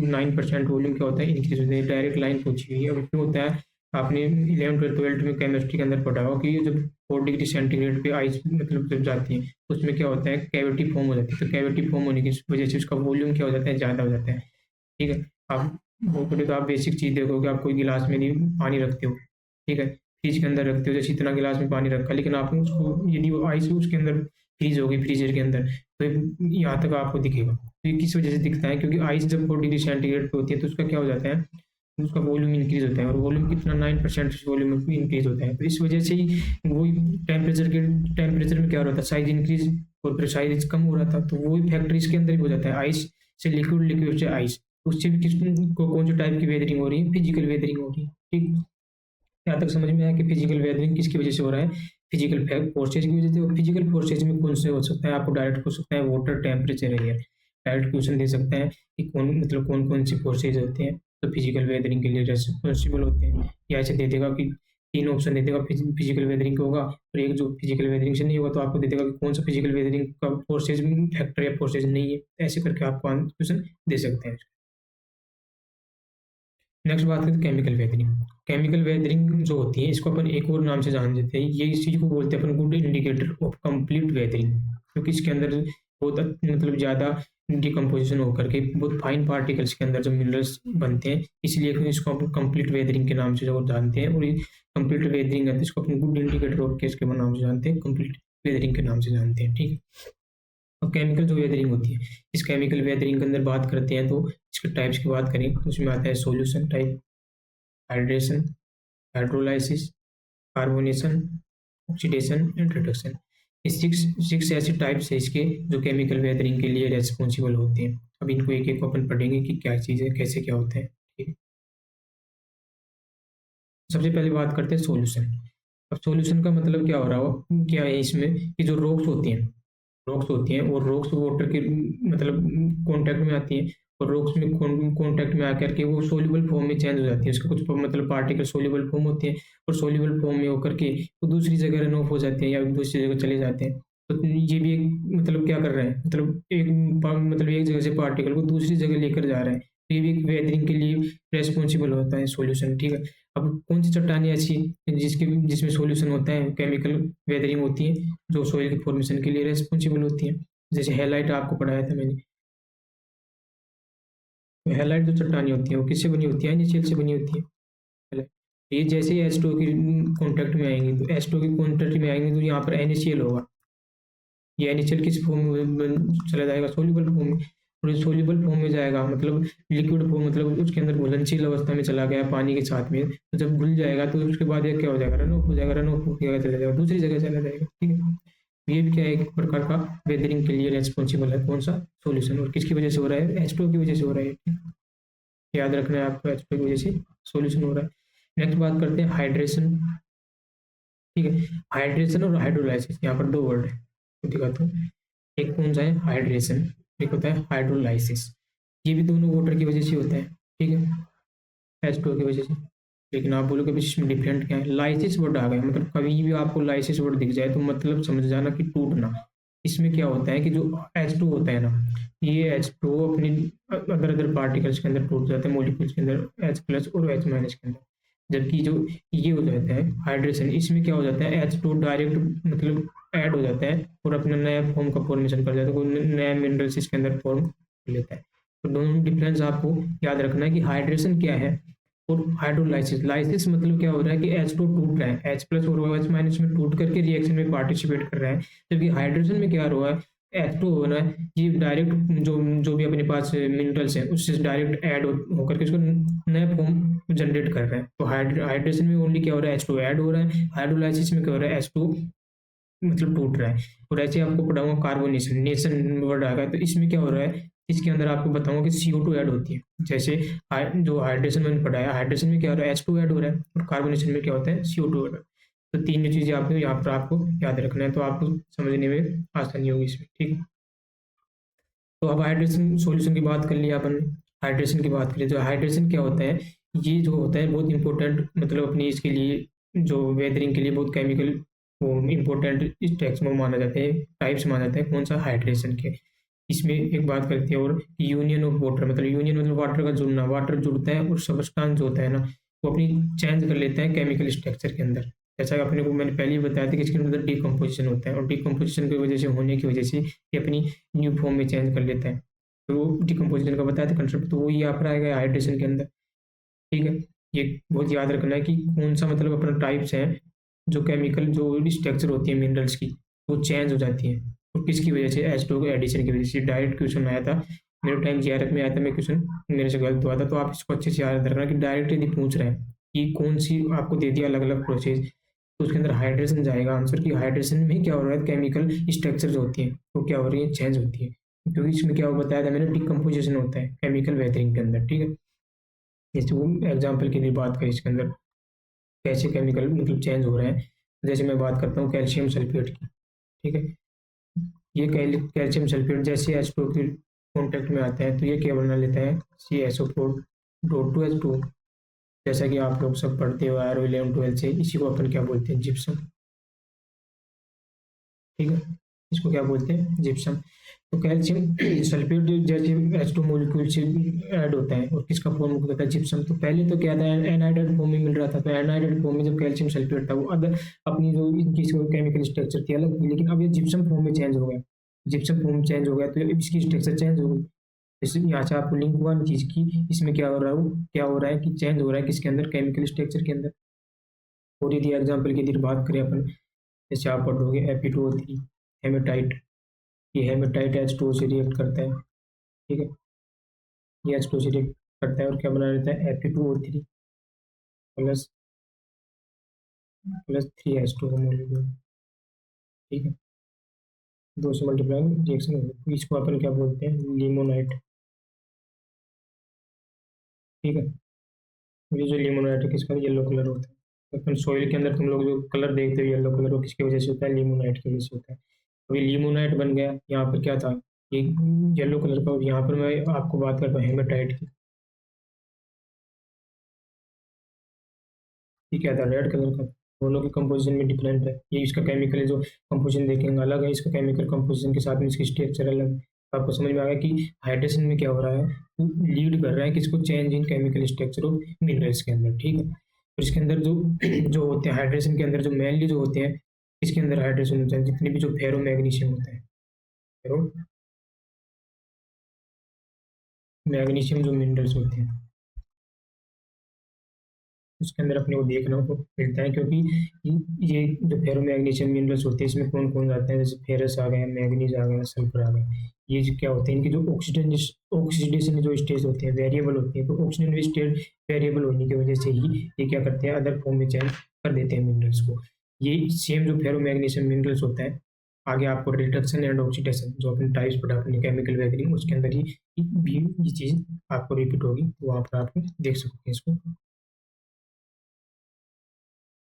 9% वॉल्यूम क्या होता है, इंक्रीज होता है। डायरेक्ट लाइन पूछी हुई है। अब क्यों होता है, आपने 11th 12th में केमिस्ट्री के अंदर पढ़ा हो कि जब 4 डिग्री सेंटीग्रेड पे आइस मतलब जब जाती है तो उसमें क्या होता है, कैविटी फॉर्म हो जाती है। तो कैविटी फॉर्म होने की वजह से उसका वॉल्यूम क्या हो जाता है, ज़्यादा हो जाता है, ठीक है। आप वो बोले तो आप बेसिक चीज़ देखोगे, आप कोई गिलास में नहीं पानी रखते हो, ठीक है, फ्रिज के अंदर रखते हो, जैसे इतना गिलास में पानी रखा, लेकिन आपने उसको यदि वो आइस उसके अंदर फ्रीज होगी फ्रीजर के अंदर, तो यहाँ तक आपको दिखेगा। तो ये किस वजह से दिखता है, क्योंकि आइस जब 4 डिग्री सेंटीग्रेड पे होती है तो उसका क्या हो जाता है, उसका वॉल्यूम इंक्रीज होता है, और वॉल्यूम कितना 9% वॉल्यूम इंक्रीज होता है। तो इस वजह से ही वही टेम्परेचर में क्या हो रहा था, साइज इंक्रीज और फिर साइज कम हो रहा था। तो वही फैक्टर इसके अंदर भी हो जाता है, आइस से लिक्विड, लिक्विड से आइस। उससे भी किस कौन से टाइप की वेदरिंग हो रही है, फिजिकल वेदरिंग हो रही है, ठीक। यहाँ तक समझ में आया कि फिजिकल वेदरिंग किसकी वजह से हो रहा है, फिजिकल फोर्सेज की वजह से। और फिजिकल फोर्सेज में कौन से हो सकता है, आपको डायरेक्ट हो सकता है water, temperature, air. Direct question दे सकते हैं कि कौन मतलब कौन कौन से फोर्सेज होते हैं तो फिजिकल वेदरिंग के लिए रिस्पॉन्सिबल होते हैं। या ऐसे दे देगा कि 3 ऑप्शन दे देगा फिजिकल वेदरिंग का होगा, और एक जो फिजिकल वेदरिंग से नहीं होगा तो आपको दे देगा कि कौन सा फिजिकल वेदरिंग का फोर्सेज फैक्टर या फोर्सेज नहीं है। ऐसे करके आपको क्वेश्चन दे सकते हैं। नेक्स्ट बात करते हैं केमिकल वेदरिंग। केमिकल वेदरिंग जो होती है इसको अपन एक और नाम से जान देते हैं, ये इस चीज़ को बोलते हैं अपन good indicator of complete weathering, क्योंकि इसके अंदर बहुत मतलब ज़्यादा डिकम्पोजिशन होकर के बहुत फाइन पार्टिकल्स के अंदर जो मिनरल्स बनते हैं, इसलिए इसको अपन कंप्लीट वेदरिंग के नाम से जो जानते हैं। और ये कंप्लीट वेदरिंग है तो इसको अपन गुड इंडिकेटर ऑफ के नाम से जानते हैं, कंप्लीट वेदरिंग के नाम से जानते हैं, ठीक है। और केमिकल जो वेदरिंग होती है, इस केमिकल वेदरिंग के अंदर बात करते हैं तो इसके टाइप्स की बात करें तो उसमें आता है solution type, hydration, hydrolysis, carbonation, oxidation and reduction. ये सिक्स ऐसे टाइप्स है इसके जो केमिकल वेदरिंग के लिए रेस्पॉन्सिबल होते हैं। अब इनको एक एक अपन पढ़ेंगे कि क्या चीज़ है, कैसे क्या होता है, ठीक है। सबसे पहले बात करते हैं सॉल्यूशन। अब सॉल्यूशन का मतलब क्या हो रहा हो, क्या है इसमें कि जो रॉक्स होती हैं और रॉक्स वाटर के मतलब कॉन्टैक्ट में आती हैं, और रॉक्स में कॉन्टैक्ट में आकर के वो सोल्यूबल फॉर्म में चेंज हो जाती है। उसके कुछ मतलब पार्टिकल सोल्यूबल फॉर्म होते हैं, और सोल्यूबल फॉर्म में होकर के वो दूसरी जगह रन ऑफ हो जाते हैं या दूसरी जगह चले जाते हैं। तो ये भी एक मतलब क्या कर रहे हैं, मतलब एक जगह से पार्टिकल को दूसरी जगह लेकर जा रहे हैं। तो ये भी एक वेदरिंग के लिए रेस्पॉन्सिबल होता है सॉल्यूशन, ठीक है। अब कौन सी चट्टानें ऐसी जिसमें सॉल्यूशन होता है, केमिकल वेदरिंग होती है, जो सोइल के फॉर्मेशन के लिए रेस्पॉन्सिबल होती है। जैसे हैलाइट आपको पढ़ाया था मैंने, तो हैलाइट जो चट्टानें होती है वो किससे बनी होती है, एनएचएल से बनी होती है। हैलाइट ये जैसे ही H2O की कॉन्टैक्ट में आएंगे तो H2O की कॉन्टैक्ट में आएंगे तो यहाँ पर NaCl होगा। ये NaCl किस फॉर्म में चला जाएगा, सोल्यूबल फॉर्म में। और सोल्यूबल फॉर्म में जाएगा मतलब लिक्विड फॉर्म, मतलब उसके अंदर घुलनशील अवस्था में चला गया पानी के साथ में। तो जब घुल जाएगा तो उसके बाद ये क्या हो जाएगा, रन ऑफ हो जाएगा, रन ऑफ होकर चला जाएगा, दूसरी जगह चला जाएगा, ठीक है। ये भी क्या है, एक प्रकार का वेदरिंग के लिए रेस्पॉन्सिबल है कौन सा, सॉल्यूशन। और किसकी वजह से हो रहा है, H2O की वजह से हो रहा है, ठीक है? याद रखना है आपको, H2O की वजह से सॉल्यूशन हो रहा है। नेक्स्ट बात करते हैं हाइड्रेशन, ठीक है। हाइड्रेशन और हाइड्रोलाइसिस, यहाँ पर 2 वर्ड है, तो दिखाता हूँ। एक कौन सा है, हाइड्रेशन, एक होता है हाइड्रोलाइसिस। ये भी दोनों वाटर की वजह से होता है, ठीक है, H2O की वजह से। लेकिन आप बोलोगे इसमें डिफरेंट क्या है, लाइसिस वर्ड आ गया, मतलब कभी भी आपको लाइसिस वर्ड दिख जाए तो मतलब समझ जाना कि टूटना। इसमें क्या होता है कि जो H2 होता है ना, ये H2 अपनी अदर अदर पार्टिकल्स के अंदर टूट जाते हैं, मॉलिक्यूल्स के अंदर H+ और H- के अंदर। जबकि जो ये हो जाता है हाइड्रेशन, इसमें क्या हो जाता है, H2 डायरेक्ट मतलब ऐड हो जाता है और अपना नया फॉर्म का फॉर्मेशन कर जाता है, कोई नया मिनरल्स इसके अंदर फॉर्म कर लेता है। तो दोनों डिफरेंस आपको याद रखना है कि हाइड्रेशन क्या है और हाइड्रोलाइसिस। लाइसिस मतलब क्या हो रहा है कि H2 टूट रहा है, H+ और OH- में टूट करके रिएक्शन में पार्टिसिपेट कर रहा है। जबकि हाइड्रेशन में क्या हो रहा है, H2 हो रहा है, ये डायरेक्ट जो जो भी अपने पास मिनरल्स हैं उससे डायरेक्ट ऐड होकर के उसको नया फॉर्म जनरेट कर रहा है। तो हाइड्रेशन में ओनली क्या हो रहा है, H2 ऐड हो रहा है, हाइड्रोलाइसिस में क्या हो रहा है, H2 मतलब टूट रहा है। और ऐसे आपको पढ़ाऊंगा कार्बोनेशन, नेशन वर्ड आ गया, तो इसमें क्या हो रहा है, इसके अंदर आपको बताऊंगा कि CO2 ऐड होती है। जैसे जो हाइड्रेशन मैंने पढ़ाया, हाइड्रेशन में क्या हो रहा है, H2 ऐड हो रहा है, और कार्बोनेशन में क्या होता है, CO2 ऐड। तो तीन चीज़ें आपको यहाँ पर आपको याद रखना है, तो आपको समझने में आसानी होगी इसमें, ठीक है। तो अब हाइड्रेशन सॉल्यूशन की बात कर लिया अपन ने, हाइड्रेशन की बात करें तो हाइड्रेशन क्या होता है, ये जो होता है बहुत इंपॉर्टेंट, मतलब अपनी इसके लिए जो वेदरिंग के लिए बहुत केमिकल वो इंपॉर्टेंट स्टेप्स में माना जाता है, टाइप्स माना जाता है, कौन सा, हाइड्रेशन के। इसमें एक बात करते हैं और यूनियन ऑफ वाटर, मतलब यूनियन मतलब वाटर का जुड़ना, वाटर जुड़ता है और सब्सटेंस जो होता है ना वो अपनी चेंज कर लेता है केमिकल स्ट्रक्चर के अंदर। जैसा कि अपने को मैंने पहले ही बताया था कि इसके अंदर डिकम्पोजिशन होता है और डिकम्पोजिशन की वजह से होने की वजह से ये अपनी न्यू फॉर्म में चेंज कर लेता है। तो वो डिकम्पोजिशन का बताया था कंसेप्ट, तो वो यहाँ पर आएगा हाइड्रेशन के अंदर, ठीक है। ये बहुत याद रखना है कि कौन सा मतलब अपना टाइप्स है जो केमिकल जो स्ट्रक्चर होती है मिनरल्स की वो चेंज हो जाती है और किसकी वजह से, H2 के एडिशन की वजह से। डायरेक्ट क्वेश्चन आया था मेरे टाइम जीआरएफ में, आया था, मैं क्वेश्चन मेरे से गलत हुआ था, तो आप इसको अच्छे से याद रखना कि डायरेक्ट यदि पूछ रहे हैं कि कौन सी, आपको दे दिया अलग अलग प्रोसेस, तो उसके अंदर हाइड्रेशन जाएगा आंसर, कि हाइड्रेशन में क्या हो रहा है, केमिकल स्ट्रक्चर जो होती है वो क्या हो रही है, चेंज होती है, क्योंकि इसमें क्या बताया था मैंने, डिकम्पोजिशन होता है केमिकल वेदरिंग के अंदर, ठीक है। जैसे वो एग्जाम्पल के लिए बात करें इसके अंदर कैसे केमिकल मतलब चेंज हो रहे हैं, जैसे मैं बात करता हूँ कैल्शियम सल्फेट की, ठीक है। ये कैल्शियम सल्फेट जैसे H2 के कॉन्टेक्ट में आता है तो ये क्या बना लेता है, CaSO4 2H2। जैसा कि आप लोग सब पढ़ते हो आर 11 12 से, इसी को अपन क्या बोलते हैं, जिप्सम, ठीक है। इसको क्या बोलते हैं, जिप्सम। तो कैल्शियम सल्फेट जैसे H2 मॉलिक्यूल से ऐड होता है और किसका फॉर्म होता है, जिप्सम। तो पहले तो क्या था, एनाहाइड्राइड फॉर्म में मिल रहा था, तो एनाहाइड्राइड फॉर्म में जब कैल्शियम सल्फेट था वो अदर अपनी जो इनकी केमिकल स्ट्रक्चर थी अलग थी, लेकिन अब ये जिप्सम फॉर्म में चेंज हो गया, जिप्सम फॉर्म चेंज हो गया तो इसकी स्ट्रक्चर चेंज हो गई। जैसे यहाँ से आपको लिंक हुआ चीज की, इसमें क्या हो रहा है, क्या हो रहा है कि चेंज हो रहा है किसके अंदर, केमिकल स्ट्रक्चर के अंदर। और यदि एग्जाम्पल की यदि बात करें अपन, जैसे आप पढ़ोगे Fe2O3 हेमेटाइट, ये हेमेटाइट H2O से रिएक्ट करता है, ठीक है। ये H2O से रिएक्ट करता है और क्या बना देता है, Fe2O3 प्लस प्लस 3H2 का मॉलिक्यूल, ठीक है। दो से मल्टीप्लाई रिएक्शन हो गई, इसको अपन क्या बोलते हैं, लिमोनाइट, ठीक है। ये जो लिमोनाइट है किसका, येलो कलर होता है। अपन सॉइल के अंदर तुम लोग जो कलर देखते हो येलो कलर, वो किसकी वजह से होता है, लिमोनाइट की वजह से होता है। अभी लिमोनाइट बन गया, यहाँ पर क्या था, ये येलो कलर का, और यहाँ पर मैं आपको बात करता हूँ हेमेटाइट की, ये क्या था, रेड कलर का। दोनों के कंपोजिशन में डिफरेंट है, ये इसका केमिकल जो कंपोजिशन देखेंगे अलग है, इसका केमिकल कंपोजिशन के साथ में इसकी स्ट्रक्चर अलग है। तो आपको समझ में आ गया कि हाइड्रेशन में क्या हो रहा है, लीड कर रहा है किसको, change in chemical structure of minerals के अंदर, ठीक है। और इसके अंदर जो जो होते हैं हाइड्रेशन के अंदर जो मेनली जो होते हैं, इसके अंदर हाइड्रेशन होता है जितने भी जो फेरो मैग्नीशियम होता है, फेरो मैग्नीशियम जो मिनरल्स होते हैं उसके अंदर अपने को देखना को मिलता है, क्योंकि ये जो फेरो मैग्नीशियम मिनरल्स होते हैं इसमें कौन कौन जाते हैं, जैसे फेरस आ गया, मैग्नीज आ गया, सल्फर आ गया। ये जो क्या होते हैं, इनकी जो ऑक्सीडेशन जो स्टेज होते हैं वेरिएबल होते हैं, तो ऑक्सीजन स्टेज वेरिएबल होने की वजह से ही ये क्या करते हैं, अदर फॉर्म में चेंज कर देते हैं मिनरल्स को। ये सेम जो फेरो मैग्नीशियम मिनरल्स होता है, आगे आपको रिडक्शन एंड ऑक्सीडेशन जो अपने टाइप्स पढ़ा अपने केमिकल वेदरिंग, उसके अंदर ही भी ये चीज़ आपको रिपीट होगी, तो वहाँ पर आप देख सकते हैं इसको।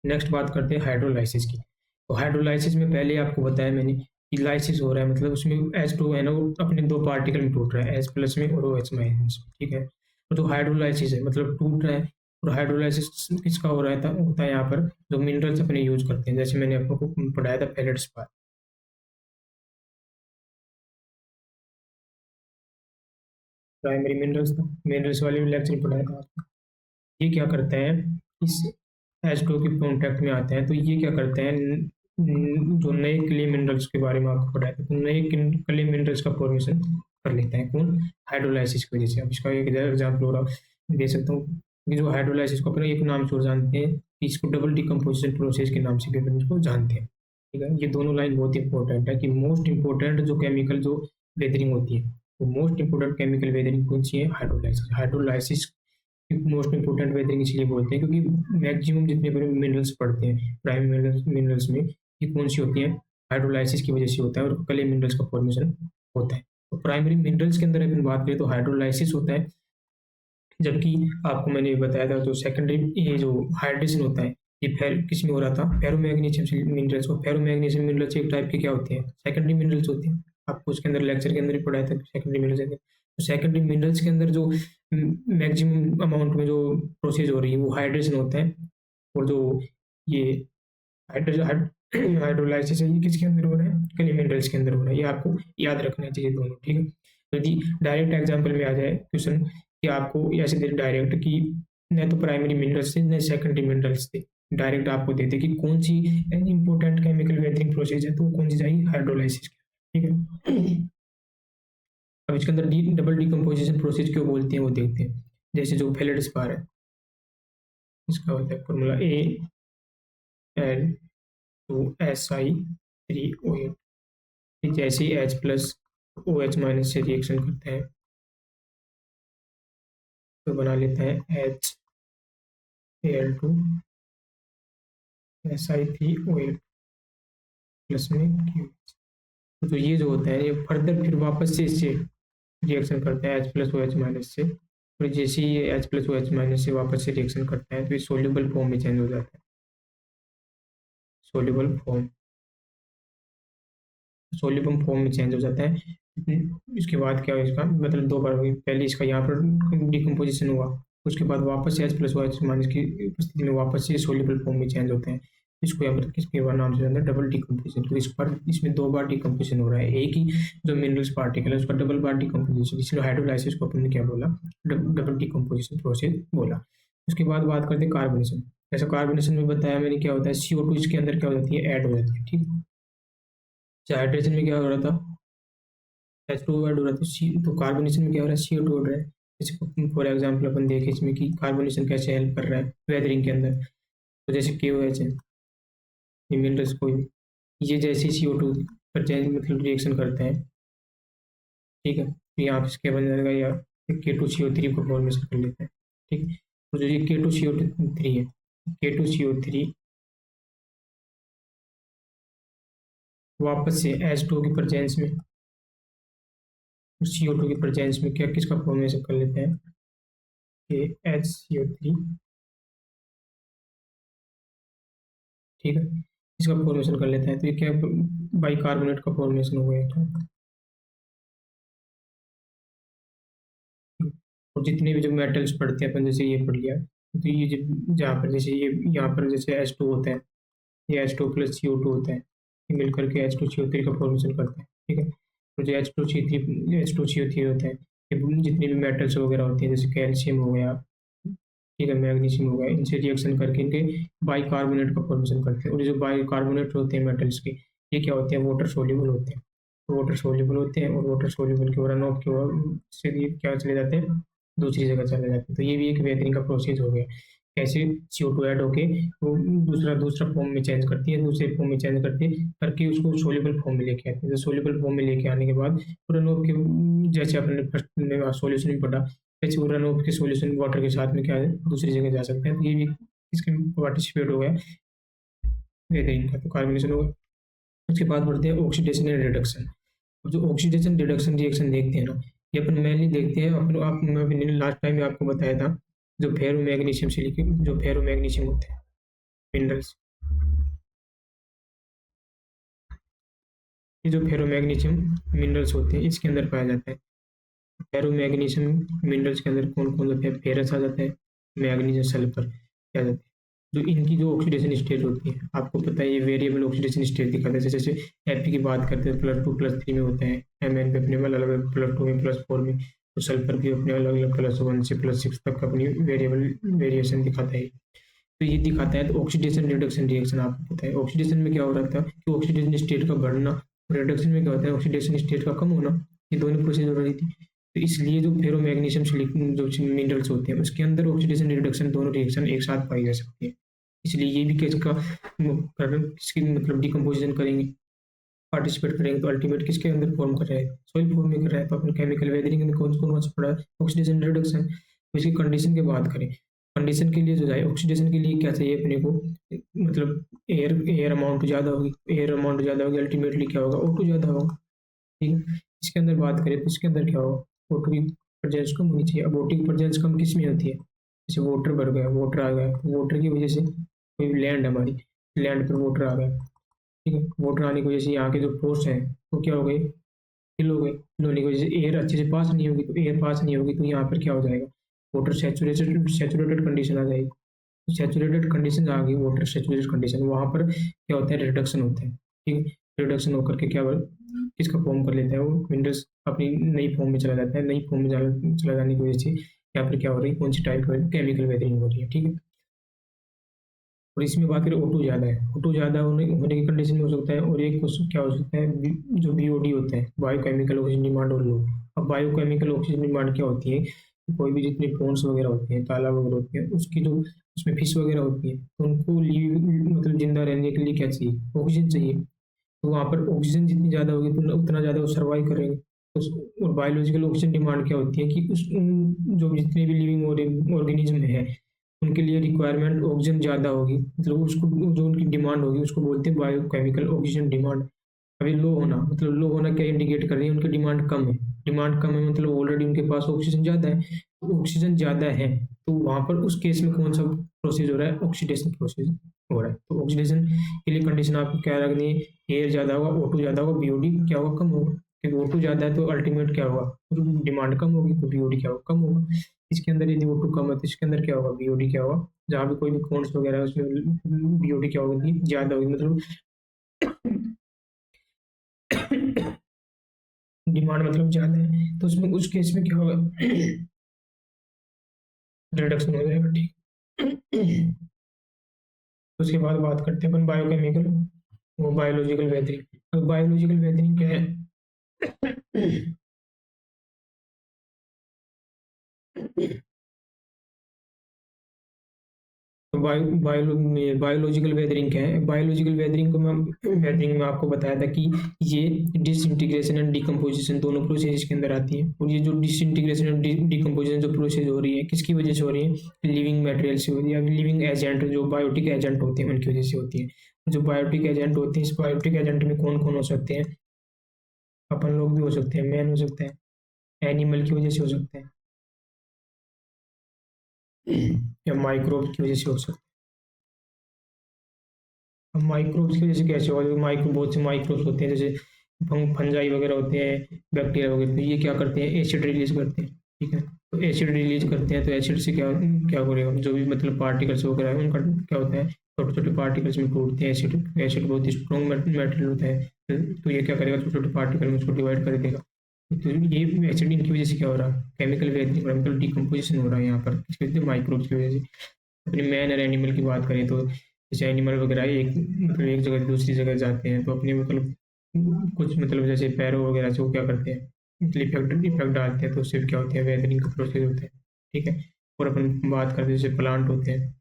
नेक्स्ट बात करते हैं हाइड्रोलाइसिस की। तो हाइड्रोलाइसिस में पहले आपको बताया मैंने कि लाइसिस हो रहा है, मतलब उसमें H2 है ना वो अपने दो पार्टिकल में टूट रहा है, H प्लस में और OH माइनस में, ठीक है। तो जो हाइड्रोलाइसिस है मतलब टूट रहा है, और हाइड्रोलाइसिस किसका हो रहा था, होता है यहाँ पर जो मिनरल्स अपने यूज करते हैं, जैसे मैंने आपको पढ़ाया था पेलेट्स पर, प्राइमरी मिनरल्स था, मिनरल्स वाले लेक्चर पढ़ाया था आपको। ये क्या करते हैं, इस H2 के कॉन्टैक्ट में आते हैं, तो ये क्या करते हैं, जो नए क्ले मिनरल्स के बारे में आपको पढ़ा है, तो नए क्ले मिनरल्स का फॉर्मेशन कर लेते हैं कौन, हाइड्रोलाइसिस की वजह से। अब इसका एक एग्जाम्पल और दे सकता हूँ कि जो हाइड्रोलाइसिस को अपने एक नाम से और जानते हैं कि इसको डबल डिकम्पोजिशन प्रोसेस के नाम से भी अपन इसको जानते हैं, ठीक है। ये दोनों लाइन बहुत इंपॉर्टेंट है कि मोस्ट इंपॉर्टेंट जो केमिकल जो वेदरिंग होती है, तो मोस्ट इंपॉर्टेंट केमिकल वेदरिंग कौन सी है, hydrolysis. Hydrolysis most important weathering इसलिए बोलते हैं क्योंकि मैक्सिमम जितने बड़े मिनरल्स पड़ते हैं प्राइम मिनरल्स में, ये कौन सी होती हैं, हाइड्रोलाइसिस की वजह से होता है और कले मिनरल्स का फॉर्मेशन होता है। तो प्राइमरी मिनरल्स के अंदर अपन बात करें तो हाइड्रोलाइसिस होता है, जबकि आपको मैंने बताया था जो सेकेंडरी ये जो हाइड्रेशन होता है ये किस में हो रहा था, फेरोमैग्नीशियम मिनरल्स। और फेरोमैग्नीशियम मिनरल्स एक टाइप के क्या होते हैं, सेकेंडरी मिनरल्स होते हैं। आपको उसके अंदर लेक्चर के अंदर ही पढ़ाया था सेकेंडरी मिनरल्स। तो सेकेंडरी मिनरल्स के अंदर जो मैक्सिमम अमाउंट में जो प्रोसेस हो रही है वो हाइड्रेशन होता है। और जो ये हाइड्रोलाइसिस है ये किसके अंदर हो रहा है, क्ले मिनरल्स के अंदर हो रहा है। ये आपको याद रखना चाहिए दोनों, ठीक है। तो यदि डायरेक्ट एग्जाम्पल में आ जाए क्वेश्चन कि आपको ऐसे दे डायरेक्ट कि न तो प्राइमरी मिनरल्स थे न सेकेंडरी मिनरल्स थे, डायरेक्ट आपको देते कि कौन सी इंपॉर्टेंट केमिकल वेदरिंग प्रोसेस है, तो कौन सी जाएगी, हाइड्रोलाइसिस, ठीक है। अब इसके अंदर डबल डिकम्पोजिशन प्रोसेस क्यों बोलते हैं वो देखते हैं। जैसे जो फेल्डस्पार है, इसका होता है फॉर्मूला AL2SI3O8। जैसे ही H प्लस OH माइनस से रिएक्शन करते हैं तो बना लेते हैं HAl2SI3O8 प्लस में Q। तो ये जो होता है ये फर्दर फिर वापस से इससे रिएक्शन करता है H प्लस OH माइनस से। और जैसे ही ये H प्लस OH माइनस से वापस से रिएक्शन करता है तो ये सोल्यूबल फॉर्म में चेंज हो जाता है, सोल्यूबल फॉर्म में चेंज हो जाता है। इसके बाद क्या है, इसका मतलब दो बार हुई, पहले इसका यहाँ पर डिकम्पोजिशन हुआ, उसके बाद वापस से H प्लस OH माइनस की उपस्थिति में वापस से सोल्यूबल फॉर्म में चेंज होते हैं। इसको यहाँ पर किसके नाम से जानते हैं, डबल डिकम्पोजिशन। तो इस पर इसमें दो बार डिकम्पोजिशन हो रहा है, एक ही जो मिनरल्स पार्टिकल है उसका डबल बार डिकम्पोजिशन, इसलिए हाइड्रोलाइसिस को अपन ने क्या बोला, डबल डिकम्पोजिशन प्रोसेस बोला। उसके बाद बात करते हैं कार्बोनेशन। जैसे कार्बोनेशन में बताया मैंने क्या होता है, CO2 इसके अंदर क्या हो जाती है, ऐड हो जाती है, ठीक है। हाइड्रोजन में क्या हो रहा था, H2 ऐड हो रहा था, तो कार्बोनेशन में क्या हो रहा है, CO2 हो रहा है। जैसे फॉर एग्जाम्पल अपन देखें इसमें कि कार्बोनेशन कैसे हेल्प कर रहा है वेदरिंग के अंदर। तो जैसे KOH है, ये मिनरल्स को ये जैसे CO2 पर मतलब रिएक्शन करते हैं, ठीक है, तो यहाँ पे क्या बन जाएगा, या K2CO3 को फॉर्मेशन कर लेते हैं, ठीक है। तो जो ये K2CO3 है, K2CO3 वापस से H2 की प्रेजेंस में CO2 की प्रेजेंस में क्या किसका फॉर्मेशन कर लेते हैं, HCO3, ठीक है, इसका फॉर्मेशन कर लेते हैं। तो ये क्या बाइकार्बोनेट का फॉर्मेशन हो गया क्या। और जितने भी जो मेटल्स पढ़ते हैं अपन, जैसे ये पढ़ लिया, तो ये जहाँ पर जैसे ये यहाँ पर जैसे H2 होता है, ये H2 प्लस CO2 होता है, ये मिलकर के H2CO3 का फॉर्मेशन करते हैं, ठीक है। तो जो H2CO3 होता है, ये जितने भी मेटल्स वगैरह होती हैं, जैसे कैल्शियम हो गया, ठीक है, मैग्नीशियम हो गया, इनसे रिएक्शन करके इनके बाइकार्बोनेट का फॉर्मेशन करते हैं। और ये जो बाइकार्बोनेट होते हैं मेटल्स के, ये क्या होते हैं, वाटर सोल्यूबल होते हैं। वाटर सोल्यूबल होते हैं और वाटर सोल्यूबल के रन ऑफ की ओर से ये क्या चले जाते हैं, दूसरी जगह चले जाते हैं। तो ये भी एक वेदरिंग का प्रोसेस हो गया। कैसे CO2 ऐड होके वो दूसरा दूसरा फॉर्म में चेंज करती है, दूसरे फॉर्म में चेंज करती है करके उसको सोल्यूबल फॉर्म में लेके आती है। तो सोल्यूबल फॉर्म में लेके आने के बाद रन ऑफ के, जैसे अपने फर्स्ट में सॉल्यूशन में पढ़ा, वैसे वो रन ऑफ के सॉल्यूशन वाटर के साथ में क्या है, दूसरी जगह जा सकते हैं। तो ये भी इसके पार्टिसिपेट हो गया वेदरिंग का, तो कार्बोनेशन हो गया। उसके बाद बढ़ते हैं ऑक्सीडेशन एंड रिडक्शन। जो ऑक्सीडेशन रिडक्शन रिएक्शन देखते हैं ना, ये अपन मेनली देखते हैं अपन, आप मैंने लास्ट टाइम में आपको बताया था, जो फेरोमैग्नीशियम सिलिकेट, जो फेरोमैग्नीशियम होते हैं मिनरल्स, ये जो फेरोमैग्नीशियम मिनरल्स होते हैं इसके अंदर पाया जाता है। फेरोमैग्नीशियम मिनरल्स के अंदर कौन कौन सा, फेरस आ जाता है, मैग्नीशियम, सल्फर आ जाता है। जो इनकी जो ऑक्सीडेशन स्टेट होती है, आपको पता है ये वेरिएबल ऑक्सीडेशन स्टेट दिखाता है। जैसे Fe की बात करते हैं, +2 +3 में होता है, Mn पे अपने अलग अलग +2 में +4 में, तो सल्फर भी अपने अलग अलग +1 से +6 तक अपनी वेरिएबल वेरिएशन दिखाता है। तो ये दिखाता है। तो ऑक्सीडेशन रिडक्शन रिएक्शन आपको पता है, ऑक्सीडेशन में क्या हो रहा था कि ऑक्सीडेशन स्टेट का बढ़ना, रिडक्शन में क्या होता है, ऑक्सीडेशन स्टेट का कम होना। ये दोनों प्रोसेस हो रही थी। तो इसलिए जो फेरोमैग्नीशियम जो मिनरल्स होते हैं उसके अंदर ऑक्सीडेशन रिडक्शन दोनों रिएक्शन एक साथ पाई जा सकती है। इसलिए ये भी किसकी मतलब डिकम्पोजिशन करेंगे, पार्टिसिपेट करेंगे, तो अल्टीमेट किसके अंदर फॉर्म कर रहा है, सॉइल फॉर्म में कर रहा है। तो अपन केमिकल वेदरिंग में कौन कौन सा पड़ा है, ऑक्सीडेशन रिडक्शन। तो इसकी कंडीशन की बात करें, कंडीशन के लिए जो है, ऑक्सीडेशन के लिए क्या चाहिए अपने को, मतलब एयर अमाउंट ज़्यादा होगी, अल्टीमेटली क्या होगा, O2 ज़्यादा होगा, ठीक है। इसके अंदर बात करें तो इसके अंदर क्या होगा, O2 की प्रेजेंस कम होनी चाहिए। अब O2 की प्रेजेंस कम किस में होती है, जैसे वाटर भर गया, वाटर आ गया, वाटर की वजह से कोई लैंड है हमारी, लैंड पर वाटर आ गया, ठीक है। वाटर आने की वजह से यहाँ के जो पोर्स हैं वो क्या हो गए, फिल हो गए। फिल होने की वजह से एयर अच्छे से पास नहीं होगी, तो एयर पास नहीं होगी तो यहाँ पर क्या हो जाएगा, वाटर सेचुरेटेड सेचुरेटेड कंडीशन आ जाएगी। सैचुरेटेड कंडीशन आ गई, वाटर सैचुरेटेड कंडीशन, वहाँ पर क्या होता है, रिडक्शन होता है, ठीक है। रिडक्शन होकर के क्या किसका फॉर्म कर लेता है, वो मिनरल्स अपनी नई फॉर्म में चला जाता है। नई फॉर्म में चला जाने की वजह से यहाँ पर क्या हो रही है, कौन सी टाइप की केमिकल वेदरिंग हो रही है, ठीक है। और इसमें बात करें O2 ज़्यादा है, O2 ज़्यादा होने की कंडीशन में हो सकता है। और एक क्या हो सकता है, जो BOD होता है, बायोकेमिकल ऑक्सीजन डिमांड और लो। अब बायोकेमिकल ऑक्सीजन डिमांड क्या होती है, कोई भी जितने पॉन्ड्स वगैरह होते हैं, तालाब वगैरह होते हैं, उसकी जो उसमें फिश वगैरह होती है, तो उनको मतलब जिंदा रहने के लिए क्या चाहिए, ऑक्सीजन चाहिए। तो वहाँ पर ऑक्सीजन जितनी ज़्यादा होगी तो उतना ज़्यादा वो सर्वाइव करेंगे। और बायोलॉजिकल ऑक्सीजन डिमांड क्या होती है कि जो जितने भी लिविंग ऑर्गेनिज्म है उनके लिए रिक्वायरमेंट ऑक्सीजन ज़्यादा होगी, मतलब उसको जो उनकी डिमांड होगी उसको बोलते हैं बायोकेमिकल ऑक्सीजन डिमांड। अभी लो होना, मतलब लो होना क्या इंडिकेट कर रही है, उनकी डिमांड कम है। डिमांड कम है मतलब ऑलरेडी उनके पास ऑक्सीजन ज़्यादा है। तो ऑक्सीजन ज़्यादा है तो वहाँ पर उस केस में कौन सा प्रोसेस हो रहा है, ऑक्सीडेशन प्रोसेस हो रहा है। तो ऑक्सीडेशन के लिए कंडीशन आपको क्या रखनी है, एयर ज़्यादा होगा, O2 ज़्यादा होगा, BOD क्या होगा, कम होगा। क्योंकि O2 ज़्यादा है तो अल्टीमेट क्या होगा, डिमांड कम होगी तो BOD क्या होगा, कम होगा। इसके अंदर यदि O2 कम है तो इसके अंदर क्या होगा, BOD क्या होगा। जहाँ भी कोई भी कॉन्स वगैरह है उसमें BOD क्या होगी, ज़्यादा होगी, मतलब डिमांड मतलब ज़्यादा है तो उसमें उस केस में क्या होगा, रिडक्शन हो जाएगा, ठीक। उसके बाद बात करते हैं अपन बायोकेमिकल वो बायोलॉजिकल वेदरिंग। अब बायोलॉजिकल वेदरिंग क्या है, तो बायोलॉजिकल वेदरिंग क्या है। बायोलॉजिकल वेदरिंग को मैं वेदरिंग में आपको बताया था कि ये डिसइंटीग्रेशन एंड डिकम्पोजिशन दोनों प्रोसेस इसके अंदर आती है। और ये जो डिसइंटीग्रेशन एंड डिकम्पोजिशन जो प्रोसेस हो रही है किसकी वजह से हो रही है, लिविंग मटेरियल से हो रही है, लिविंग एजेंट जो बायोटिक एजेंट होते हैं उनकी वजह से होती है। जो बायोटिक एजेंट होते हैं, इस बायोटिक एजेंट में कौन कौन हो सकते हैं, अपन लोग भी हो सकते हैं, मैन हो सकते हैं, एनिमल की वजह से हो सकते हैं, या माइक्रोब की वजह से हो सकते हैं। अब माइक्रोब्स की वजह से कैसे होगा, माइक्रो बहुत से माइक्रोब्स होते हैं, जैसे फंजाई वगैरह होते हैं, बैक्टीरिया वगैरह, तो ये क्या करते हैं, एसिड रिलीज करते हैं, ठीक है। तो एसिड रिलीज करते हैं तो एसिड से क्या क्या करेगा, जो भी मतलब पार्टिकल्स वगैरह है उनका क्या होता है, छोटे छोटे पार्टिकल्स में टूटते हैं। एसिड एसिड बहुत स्ट्रॉन्ग मेटेरियल होता है, तो ये क्या करेगा, छोटे छोटे पार्टिकल में उसको डिवाइड कर देगा। तो ये एसिड इनकी वजह से क्या हो रहा है, केमिकल डिकम्पोजिशन हो रहा है यहाँ पर, किसकी वजह से, माइक्रोब्स की वजह से। अपनी मैन और एनिमल की बात करें तो जैसे एनिमल वगैरह एक मतलब एक जगह से दूसरी जगह जाते हैं तो अपने मतलब कुछ मतलब जैसे पैरों वगैरह से वो क्या करते हैं, इफेक्ट इफेक्ट डालते हैं, तो उससे क्या होते हैं, वेदरिंग का प्रोसेस होता है, ठीक है। और अपन बात करते हैं जैसे प्लांट होते हैं,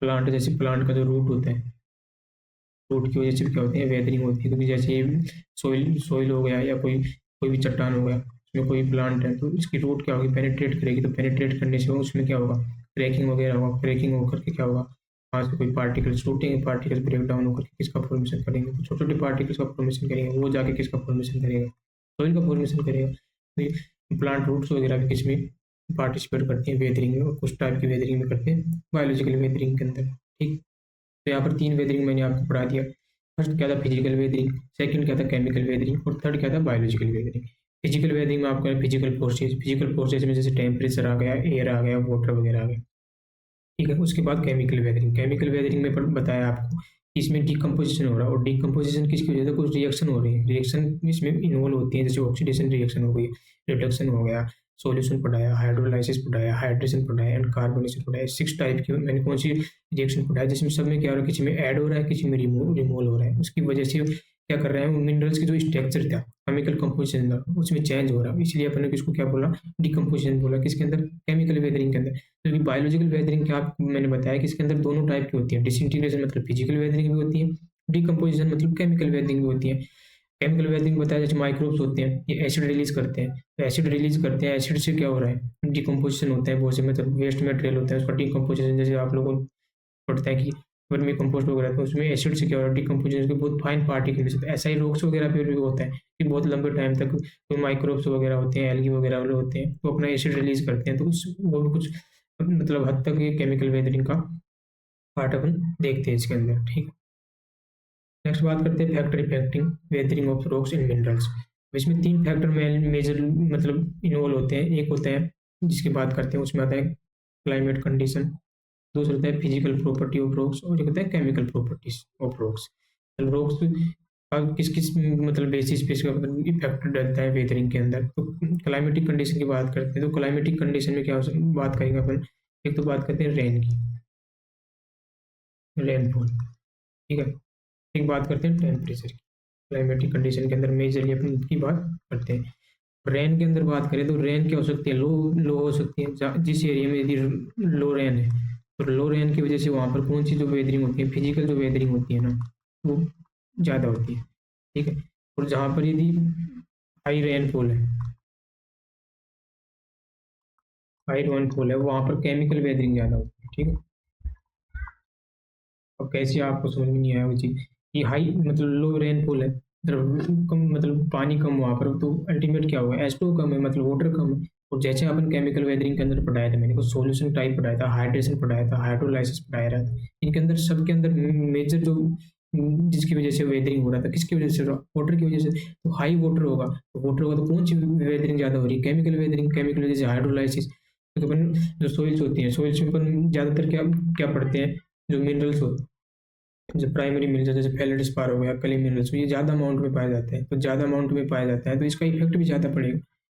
प्लांट जैसे प्लांट का जो रूट होता है, रूट की वजह से भी क्या होती है, वेदरिंग होती है। क्योंकि जैसे सोइल सोइल हो गया या कोई कोई भी चट्टान हो गया, उसमें कोई प्लांट है तो इसकी रूट क्या होगी, पेनिट्रेट करेगी, तो पेनिट्रेट करने से उसमें क्या होगा, क्रैकिंग वगैरह होगा, क्रैकिंग होकर के क्या होगा, वहाँ से कोई पार्टिकल्स टूटेंगे, पार्टिकल्स ब्रेक डाउन होकर के किसका फॉर्मेशन करेंगे, तो छोटे छोटे पार्टिकल्स का फॉर्मेशन करेंगे, वो जाके किसका फॉर्मेशन करेगा, सोइल का फॉर्मेशन करेगा। तो ये प्लांट रूट्स वगैरह भी किसमें पार्टिसिपेट करती हैं, वेदरिंग में, और कुछ टाइप की वेदरिंग में करते हैं बायोलॉजिकल वेदरिंग के अंदर, ठीक। तो यहाँ पर 3 वेदरिंग मैंने आपको पढ़ा दिया। फर्स्ट क्या था, फिजिकल वेदरिंग, सेकंड क्या था, केमिकल वेदरिंग, और थर्ड क्या था, बायोलॉजिकल वेदरिंग। फिजिकल वेदरिंग में आपका फिजिकल फोर्सेज में जैसे टेम्परेचर आ गया, एयर आ गया, वाटर वगैरह आ गया, ठीक है। उसके बाद केमिकल वेदरिंग में बताया आपको कि इसमें डिकम्पोजिशन हो रहा है, और डिकम्पोजिशन किसकी वजह से, कुछ रिएक्शन हो रही है, रिएक्शन इसमें इन्वॉल्व होती है, जैसे ऑक्सीडेशन रिएक्शन हो गई, रिडक्शन हो गया, सॉल्यूशन पढ़ाया, हाइड्रोलाइसिस पढ़ाया, हाइड्रेशन पढ़ाया एंड कार्बोनेशन पढ़ाया। 6 टाइप की मैंने कौन सी रिएक्शन पढ़ाया, जिसमें सब में क्या हो रहा है, किसी में ऐड हो रहा है, किसी में रिमूव हो रहा है। उसकी वजह से क्या कर रहे हैं, मिनरल्स की जो स्ट्रक्चर था, केमिकल कंपोजिशन था, उसमें चेंज हो रहा है, इसलिए अपन ने किसको क्या बोला, डिकम्पोजिशन बोला, किसके अंदर, केमिकल वेदरिंग के अंदर। क्योंकि बायोलॉजिकल वेदरिंग क्या आपको मैंने बताया कि इसके अंदर दोनों टाइप की होती है, डिसइंटीग्रेशन मतलब फिजिकल वेदरिंग भी होती है, डिकम्पोजिशन मतलब केमिकल वेदरिंग भी होती है। केमिकल वेदरिंग बताया, जैसे माइक्रोब्स होते हैं ये एसिड रिलीज करते हैं, तो एसिड रिलीज करते हैं, एसिड से क्या हो रहा है, डिकम्पोजिशन होता है, बहुत से मतलब वेस्ट मटेरियल होता है उसका डिकम्पोजिशन, जैसे आप लोगों को पड़ता है कि वर्मी कंपोस्ट वगैरह, तो उसमें एसिड से क्या हो रहा है, डिकम्पोजिशन के बहुत फाइन पार्टिकल्स होते हैं। ऐसा ही रॉक्स वगैरह पे भी होता है कि बहुत लंबे टाइम तक कोई माइक्रोब्स वगैरह होते हैं, एल्गी वगैरह वाले होते हैं, तो अपना एसिड रिलीज करते हैं, तो उस वो भी कुछ मतलब हद तक ये केमिकल वेदरिंग का पार्ट अपन देखते हैं इसके अंदर, ठीक है। नेक्स्ट बात करते हैं factor affecting weathering of rocks in minerals. इसमें 3 फैक्टर मेजर मतलब इन्वॉल्व होते हैं। एक होता है जिसकी बात करते हैं उसमें आता है क्लाइमेट कंडीशन, दूसरा होता है फिजिकल प्रॉपर्टी ऑफ रॉक्स और एक होता है chemical properties of rocks. Rocks का किस किस मतलब बेसिस पे इसका मतलब इफेक्ट डलता है वेदरिंग के अंदर। तो क्लाइमेटिक कंडीशन की बात करते हैं तो क्लाइमेटिक कंडीशन में क्या बात करेंगे अपन। एक तो बात करते हैं रेन की, रेनफॉल, ठीक है। एक बात करते हैं टेम्परेचर की। क्लाइमेटिक कंडीशन के अंदर मेजरली अपन की बात करते हैं। रेन के अंदर बात करें तो रेन क्या हो सकती है, लो लो हो सकती है। जिस एरिया में यदि लो रेन है तो लो रेन की वजह से वहाँ पर कौन सी जो वेदरिंग होती है, फिजिकल जो वेदरिंग होती है ना, वो ज़्यादा होती है, ठीक है। और जहाँ पर यदि हाई रेनफॉल है, हाई रेनफॉल है वहाँ पर केमिकल वेदरिंग ज़्यादा होती है, ठीक है। अब कैसे आपको समझ में नहीं आया वो चीज़ कि हाई मतलब लो रेनफॉल है, मतलब कम मतलब पानी कम वहाँ पर, तो अल्टीमेट क्या होगा, H2 कम है मतलब वाटर कम है। और जैसे अपन केमिकल वेदरिंग के अंदर पढ़ाया था, मैंने कुछ सॉल्यूशन टाइप पढ़ाया था, हाइड्रेशन पढ़ाया था, हाइड्रोलाइसिस पढ़ाया रहा था। इनके अंदर सबके अंदर मेजर जो जिसकी वजह से वेदरिंग हो रहा था, किसकी वजह से, वाटर की वजह से। तो हाई वाटर होगा, तो वाटर होगा तो कौन सी वेदरिंग ज़्यादा हो रही है, केमिकल वेदरिंग। केमिकल वजह से हाइड्रोलाइसिस। तो अपन जो सोइल्स होती हैं, सोइल्स में अपन ज़्यादातर क्या क्या पढ़ते हैं, जो मिनरल्स होते हैं, जो प्राइमरी मिनरल्स जैसे फेल्डस्पार हो गया, कली मिनरल्स, ये ज़्यादा अमाउंट में पाया जाता है। तो ज़्यादा अमाउंट में पाया जाता है तो इसका इफेक्ट भी ज़्यादा पड़ेगा।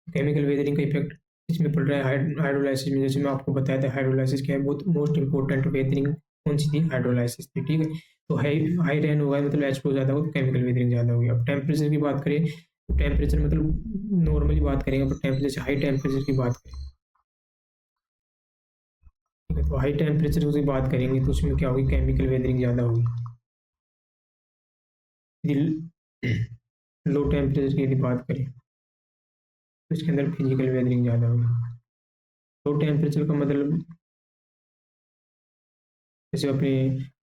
केमिकल वेदरिंग का इफेक्ट इसमें पड़ रहा है हाइड्रोलाइसिस में। जैसे मैं आपको बताया था हाइड्रोलाइसिस क्या है, बहुत मोस्ट इंपॉर्टेंट वेदरिंग कौन सी थी, हाइड्रोलाइसिस थी, ठीक है। तो हाई हाई रेन होगा मतलब H2 ज़्यादा हो तो केमिकल वेदरिंग ज़्यादा होगी। अब टेम्परेचर की बात करें तो टेम्परेचर मतलब नॉर्मली बात करेंगे, पर टेम्परेचर हाई टेम्परेचर की बात करें, ठीक है। तो हाई टेम्परेचर की बात करेंगे तो उसमें क्या होगी, केमिकल वेदरिंग ज़्यादा होगी। लो टेम्परेचर की यदि बात करें तो इसके अंदर फिजिकल वेदरिंग ज़्यादा होगी। लो टेम्परेचर का मतलब जैसे अपने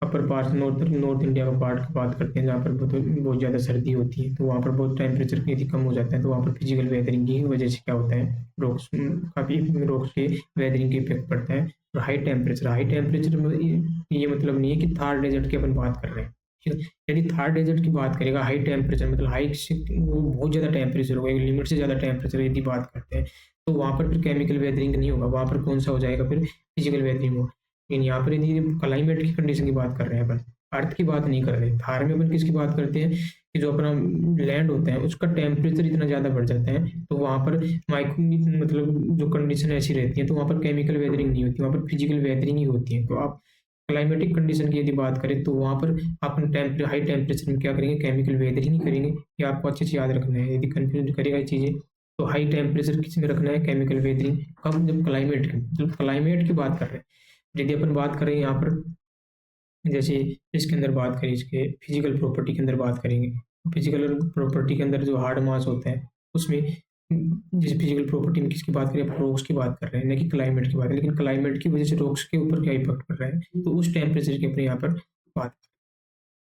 upper part north north India का पार्ट की बात करते हैं जहाँ पर बहुत बहुत ज़्यादा सर्दी होती है, तो वहाँ पर बहुत टेम्परेचर यदि कम हो जाता है तो वहाँ पर फिजिकल वेदरिंग की वजह से क्या होता है, रॉक्स काफ़ी रॉक्स के वेदरिंग के इफेक्ट पड़ता है। और हाई टेम्परेचर में ये मतलब नहीं है कि थार डेजर्ट की अपन बात कर रहे हैं, ठीक है। यदि थार डेजर्ट की बात करेगा हाई टेम्परेचर मतलब हाई से वो बहुत ज़्यादा टेम्परेचर होगा, एक लिमिट से ज़्यादा टेम्परेचर यदि बात करते हैं तो वहाँ पर फिर केमिकल वेदरिंग नहीं होगा, वहाँ पर कौन सा हो जाएगा, फिर फिजिकल वेदरिंग होगा। लेकिन यहाँ पर यदि क्लाइमेट की कंडीशन की बात कर रहे हैं अपन, अर्थ की बात नहीं कर रहे। थार में अपन किसकी बात करते हैं कि जो अपना लैंड होता है उसका टेम्परेचर इतना ज़्यादा बढ़ जाता है तो वहाँ पर माइक्रो मतलब जो कंडीशन ऐसी रहती है तो वहाँ पर केमिकल वेदरिंग नहीं होती, वहाँ पर फिजिकल वेदरिंग ही होती है। तो आप क्लाइमेटिक कंडीशन की यदि बात करें तो वहाँ पर अपन हाई टेम्परेचर में क्या करेंगे, केमिकल वेदरिंग ही करेंगे। ये आपको अच्छे से याद रखना है, यदि कन्फ्यूज करेगा ये चीज़ें। तो हाई टेम्परेचर किस में रखना है, केमिकल वेदरिंग कब, जब क्लाइमेट की मतलब क्लाइमेट की बात कर रहे हैं। यदि अपन बात करें यहाँ पर जैसे इसके अंदर बात करें, इसके फिजिकल प्रॉपर्टी के अंदर बात करेंगे, फिजिकल प्रॉपर्टी के अंदर जो हार्ड मास होता है उसमें जैसे फिजिकल प्रॉपर्टी में किसकी बात करें, रॉक्स की बात कर रहे हैं, न कि क्लाइमेट की बात है। लेकिन क्लाइमेट की वजह से रॉक्स के ऊपर क्या इफेक्ट पड़ रहा है तो उस टेम्परेचर की अपने यहाँ पर बात,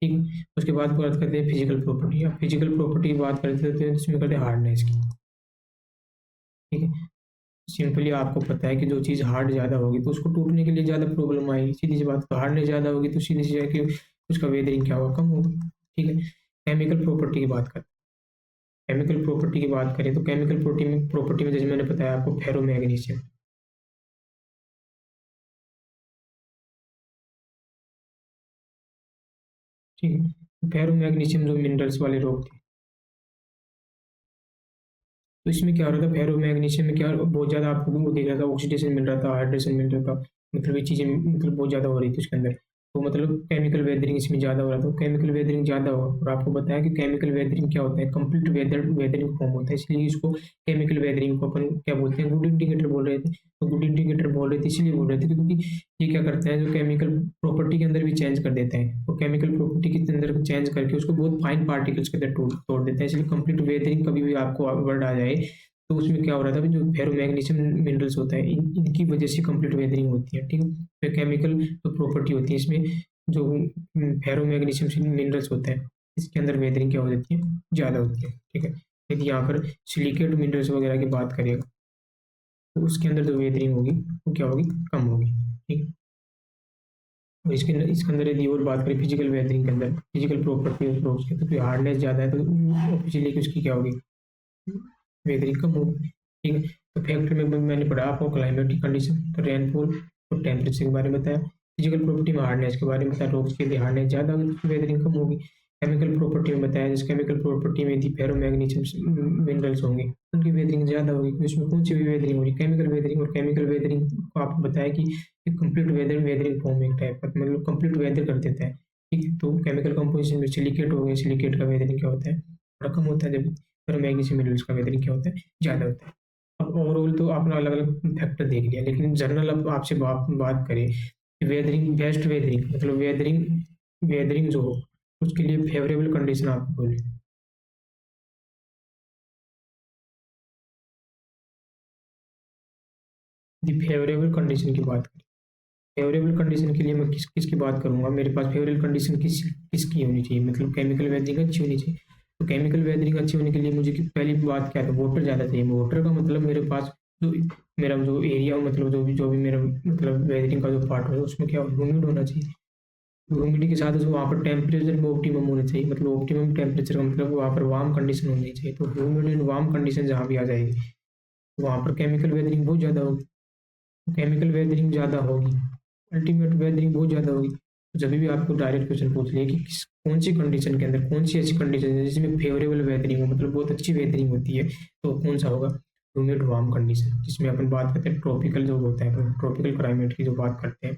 ठीक है। उसके बाद बात करते हैं फिजिकल प्रॉपर्टी। अब फिजिकल प्रॉपर्टी की बात करते हैं तो इसमें करते हैं हार्डनेस की, ठीक है। सिंपली आपको पता है कि जो चीज़ हार्ड ज़्यादा होगी तो उसको टूटने के लिए ज़्यादा प्रॉब्लम आएगी, सीधी सी बात। तो हार्डनेस ज़्यादा होगी तो सीधी सी है कि उसका वेदरिंग क्या होगा, कम होगा, ठीक है। केमिकल प्रॉपर्टी की बात करते हैं। केमिकल प्रॉपर्टी की बात करें तो केमिकल प्रॉपर्टी में जैसे मैंने बताया आपको फेरोमैग्नीशियम, ठीक है। फेरोमैग्नीशियम जो मिनरल्स वाले रोग थे तो इसमें क्या हो रहा था, फेरोमैग्नीशियम में क्या बहुत ज़्यादा आपको वो दिख रहा था, ऑक्सीडेशन मिल रहा था, हाइड्रेशन मिल रहा था, मतलब ये चीज़ें मतलब बहुत ज़्यादा हो रही थी उसके अंदर। तो मतलब केमिकल वेदरिंग इसमें ज़्यादा हो रहा था, केमिकल वेदरिंग ज़्यादा हुआ। और आपको बताया कि केमिकल वेदरिंग क्या होता है, कंप्लीट वेदरिंग फॉर्म होता है, इसलिए इसको केमिकल वेदरिंग को अपन क्या बोलते हैं, गुड इंडिकेटर बोल रहे थे। तो गुड इंडिकेटर बोल रहे थे इसलिए बोल रहे थे क्योंकि ये क्या करता है, जो केमिकल प्रॉपर्टी के अंदर भी चेंज कर देता है, और केमिकल प्रॉपर्टी के अंदर चेंज करके उसको बहुत फाइन पार्टिकल्स के अंदर तोड़ तोड़ देता है। इसलिए कंप्लीट वेदरिंग कभी भी आपको वर्ड आ जाए तो उसमें क्या हो रहा था कि जो फेरोमैग्नीशियम मिनरल्स होता है इनकी वजह से कंप्लीट वेदरिंग होती है, ठीक है। तो केमिकल जो प्रॉपर्टी होती है इसमें जो फेरोमैग्नीशियम मिनरल्स होता है इसके अंदर वेदरिंग क्या हो जाती है, ज़्यादा होती है, ठीक है। यदि यहाँ पर सिलिकेट मिनरल्स वगैरह की बात करेगा तो उसके अंदर जो वेदरिंग होगी वो क्या होगी, कम होगी, ठीक है। और इसके अंदर यदि और बात करें फिजिकल वेदरिंग के अंदर, फिजिकल प्रॉपर्टी ऑफ रॉक्स की, तो फिर हार्डनेस ज़्यादा है तो ऑब्वियसली कि उसकी क्या होगी, वेदरिंग कम होगी। ठीक है, तो फैक्टर में भी मैंने पढ़ा आपको क्लाइमेटिक कंडीशन, तो रेनफॉल और टेम्परेचर के बारे में बताया। फिजिकल प्रॉपर्टी में हार्डनेस के बारे में बताया, रॉक्स की यदि हार्डनेस ज़्यादा होगी तो उसकी वेदरिंग कम होगी। केमिकल प्रॉपर्टी में बताया, जैसे केमिकल प्रॉपर्टी में यदि फेरोमैग्नीशियम मिनरल्स होंगे उनकी वेदरिंग ज़्यादा होगी, क्योंकि उसमें कौन सी भी वेदरिंग हो रही है, केमिकल वेदरिंग। और केमिकल वेदरिंग को आपको बताया कि एक कंप्लीट वेदरिंग फॉर्म एक टाइप का, मतलब कंप्लीट वेदर कर देता है। ठीक है, तो केमिकल कंपोजिशन में सिलिकेट हो गए, सिलिकेट का वेदरिंग क्या होता है, थोड़ा कम होता है, जब फेरोमैग्नीशियम मिनरल्स का वेदरिंग क्या होता है, ज़्यादा होता है। अब ओवरऑल तो आपने अलग-अलग फैक्टर देख लिया, लेकिन जनरल अब आपसे बात करें, वेदरिंग, बेस्ट वेदरिंग मतलब वेदरिंग वेदरिंग जो हो, उसके लिए फेवरेबल कंडीशन आप बोलिए। दी फेवरेबल कंडीशन की बात करें, फेवरेबल कंडीशन के लिए मैं किसकी बात करूँगा, मेरे पास फेवरेबल कंडीशन किसकी होनी चाहिए, मतलब केमिकल वेदरिंग अच्छी होनी चाहिए। तो केमिकल वेदरिंग अच्छी होने के लिए मुझे पहली बात क्या है, वाटर ज़्यादा चाहिए। वाटर का मतलब मेरे पास जो मेरा जो एरिया, मतलब जो भी मेरा मतलब वेदरिंग का जो पार्ट है उसमें क्या ह्यूमिड होना चाहिए। ह्यूमिडिटी के साथ वहाँ पर टेम्परेचर भी ऑप्टिमम होना चाहिए, मतलब ऑप्टिमम टेम्परेचर का मतलब वहाँ पर वार्म कंडीशन होनी चाहिए। तो ह्यूमिड एंड वार्म कंडीशन जहाँ भी आ जाएगी, वहाँ पर केमिकल वेदरिंग बहुत ज़्यादा होगी। केमिकल वेदरिंग ज़्यादा होगी, अल्टीमेट वेदरिंग बहुत ज़्यादा होगी। तो जभी भी आपको डायरेक्ट क्वेश्चन पूछ लिया कि कौन सी कंडीशन के अंदर, कौन सी ऐसी कंडीशन है जिसमें फेवरेबल वेदरिंग हो, मतलब बहुत अच्छी वेदरिंग होती है, तो कौन सा होगा, ह्यूमिड वार्म कंडीशन, जिसमें अपन बात करते हैं ट्रॉपिकल जो होता है, ट्रॉपिकल क्लाइमेट की जो बात करते हैं।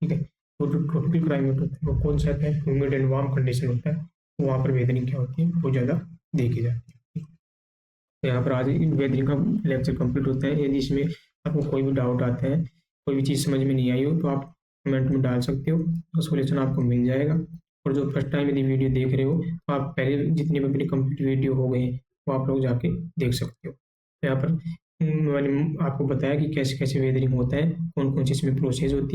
ठीक है, तो जो ट्रॉपिकल क्लाइमेट होता है वो कौन सा होता है, ह्यूमिड एंड वार्म कंडीशन होता है। तो वहाँ पर वेदरिंग क्या होती है, बहुत ज़्यादा देखी जाती है। तो यहाँ पर आज वेदरिंग का लेक्चर कंप्लीट होता है। यदि इसमें आपको कोई भी डाउट आता है, कोई भी चीज़ समझ में नहीं आई हो, तो आप कमेंट में डाल सकते हो, तो सॉल्यूशन आपको मिल जाएगा। और जो फर्स्ट टाइम यदि वीडियो देख रहे हो, तो आप पहले जितने भी अपने कंप्लीट वीडियो हो गए हैं वो आप लोग जाके देख सकते हो। तो यहाँ पर मैंने आपको बताया कि कैसे कैसे वेदरिंग होता है, कौन कौन सी इसमें प्रोसेस होती है।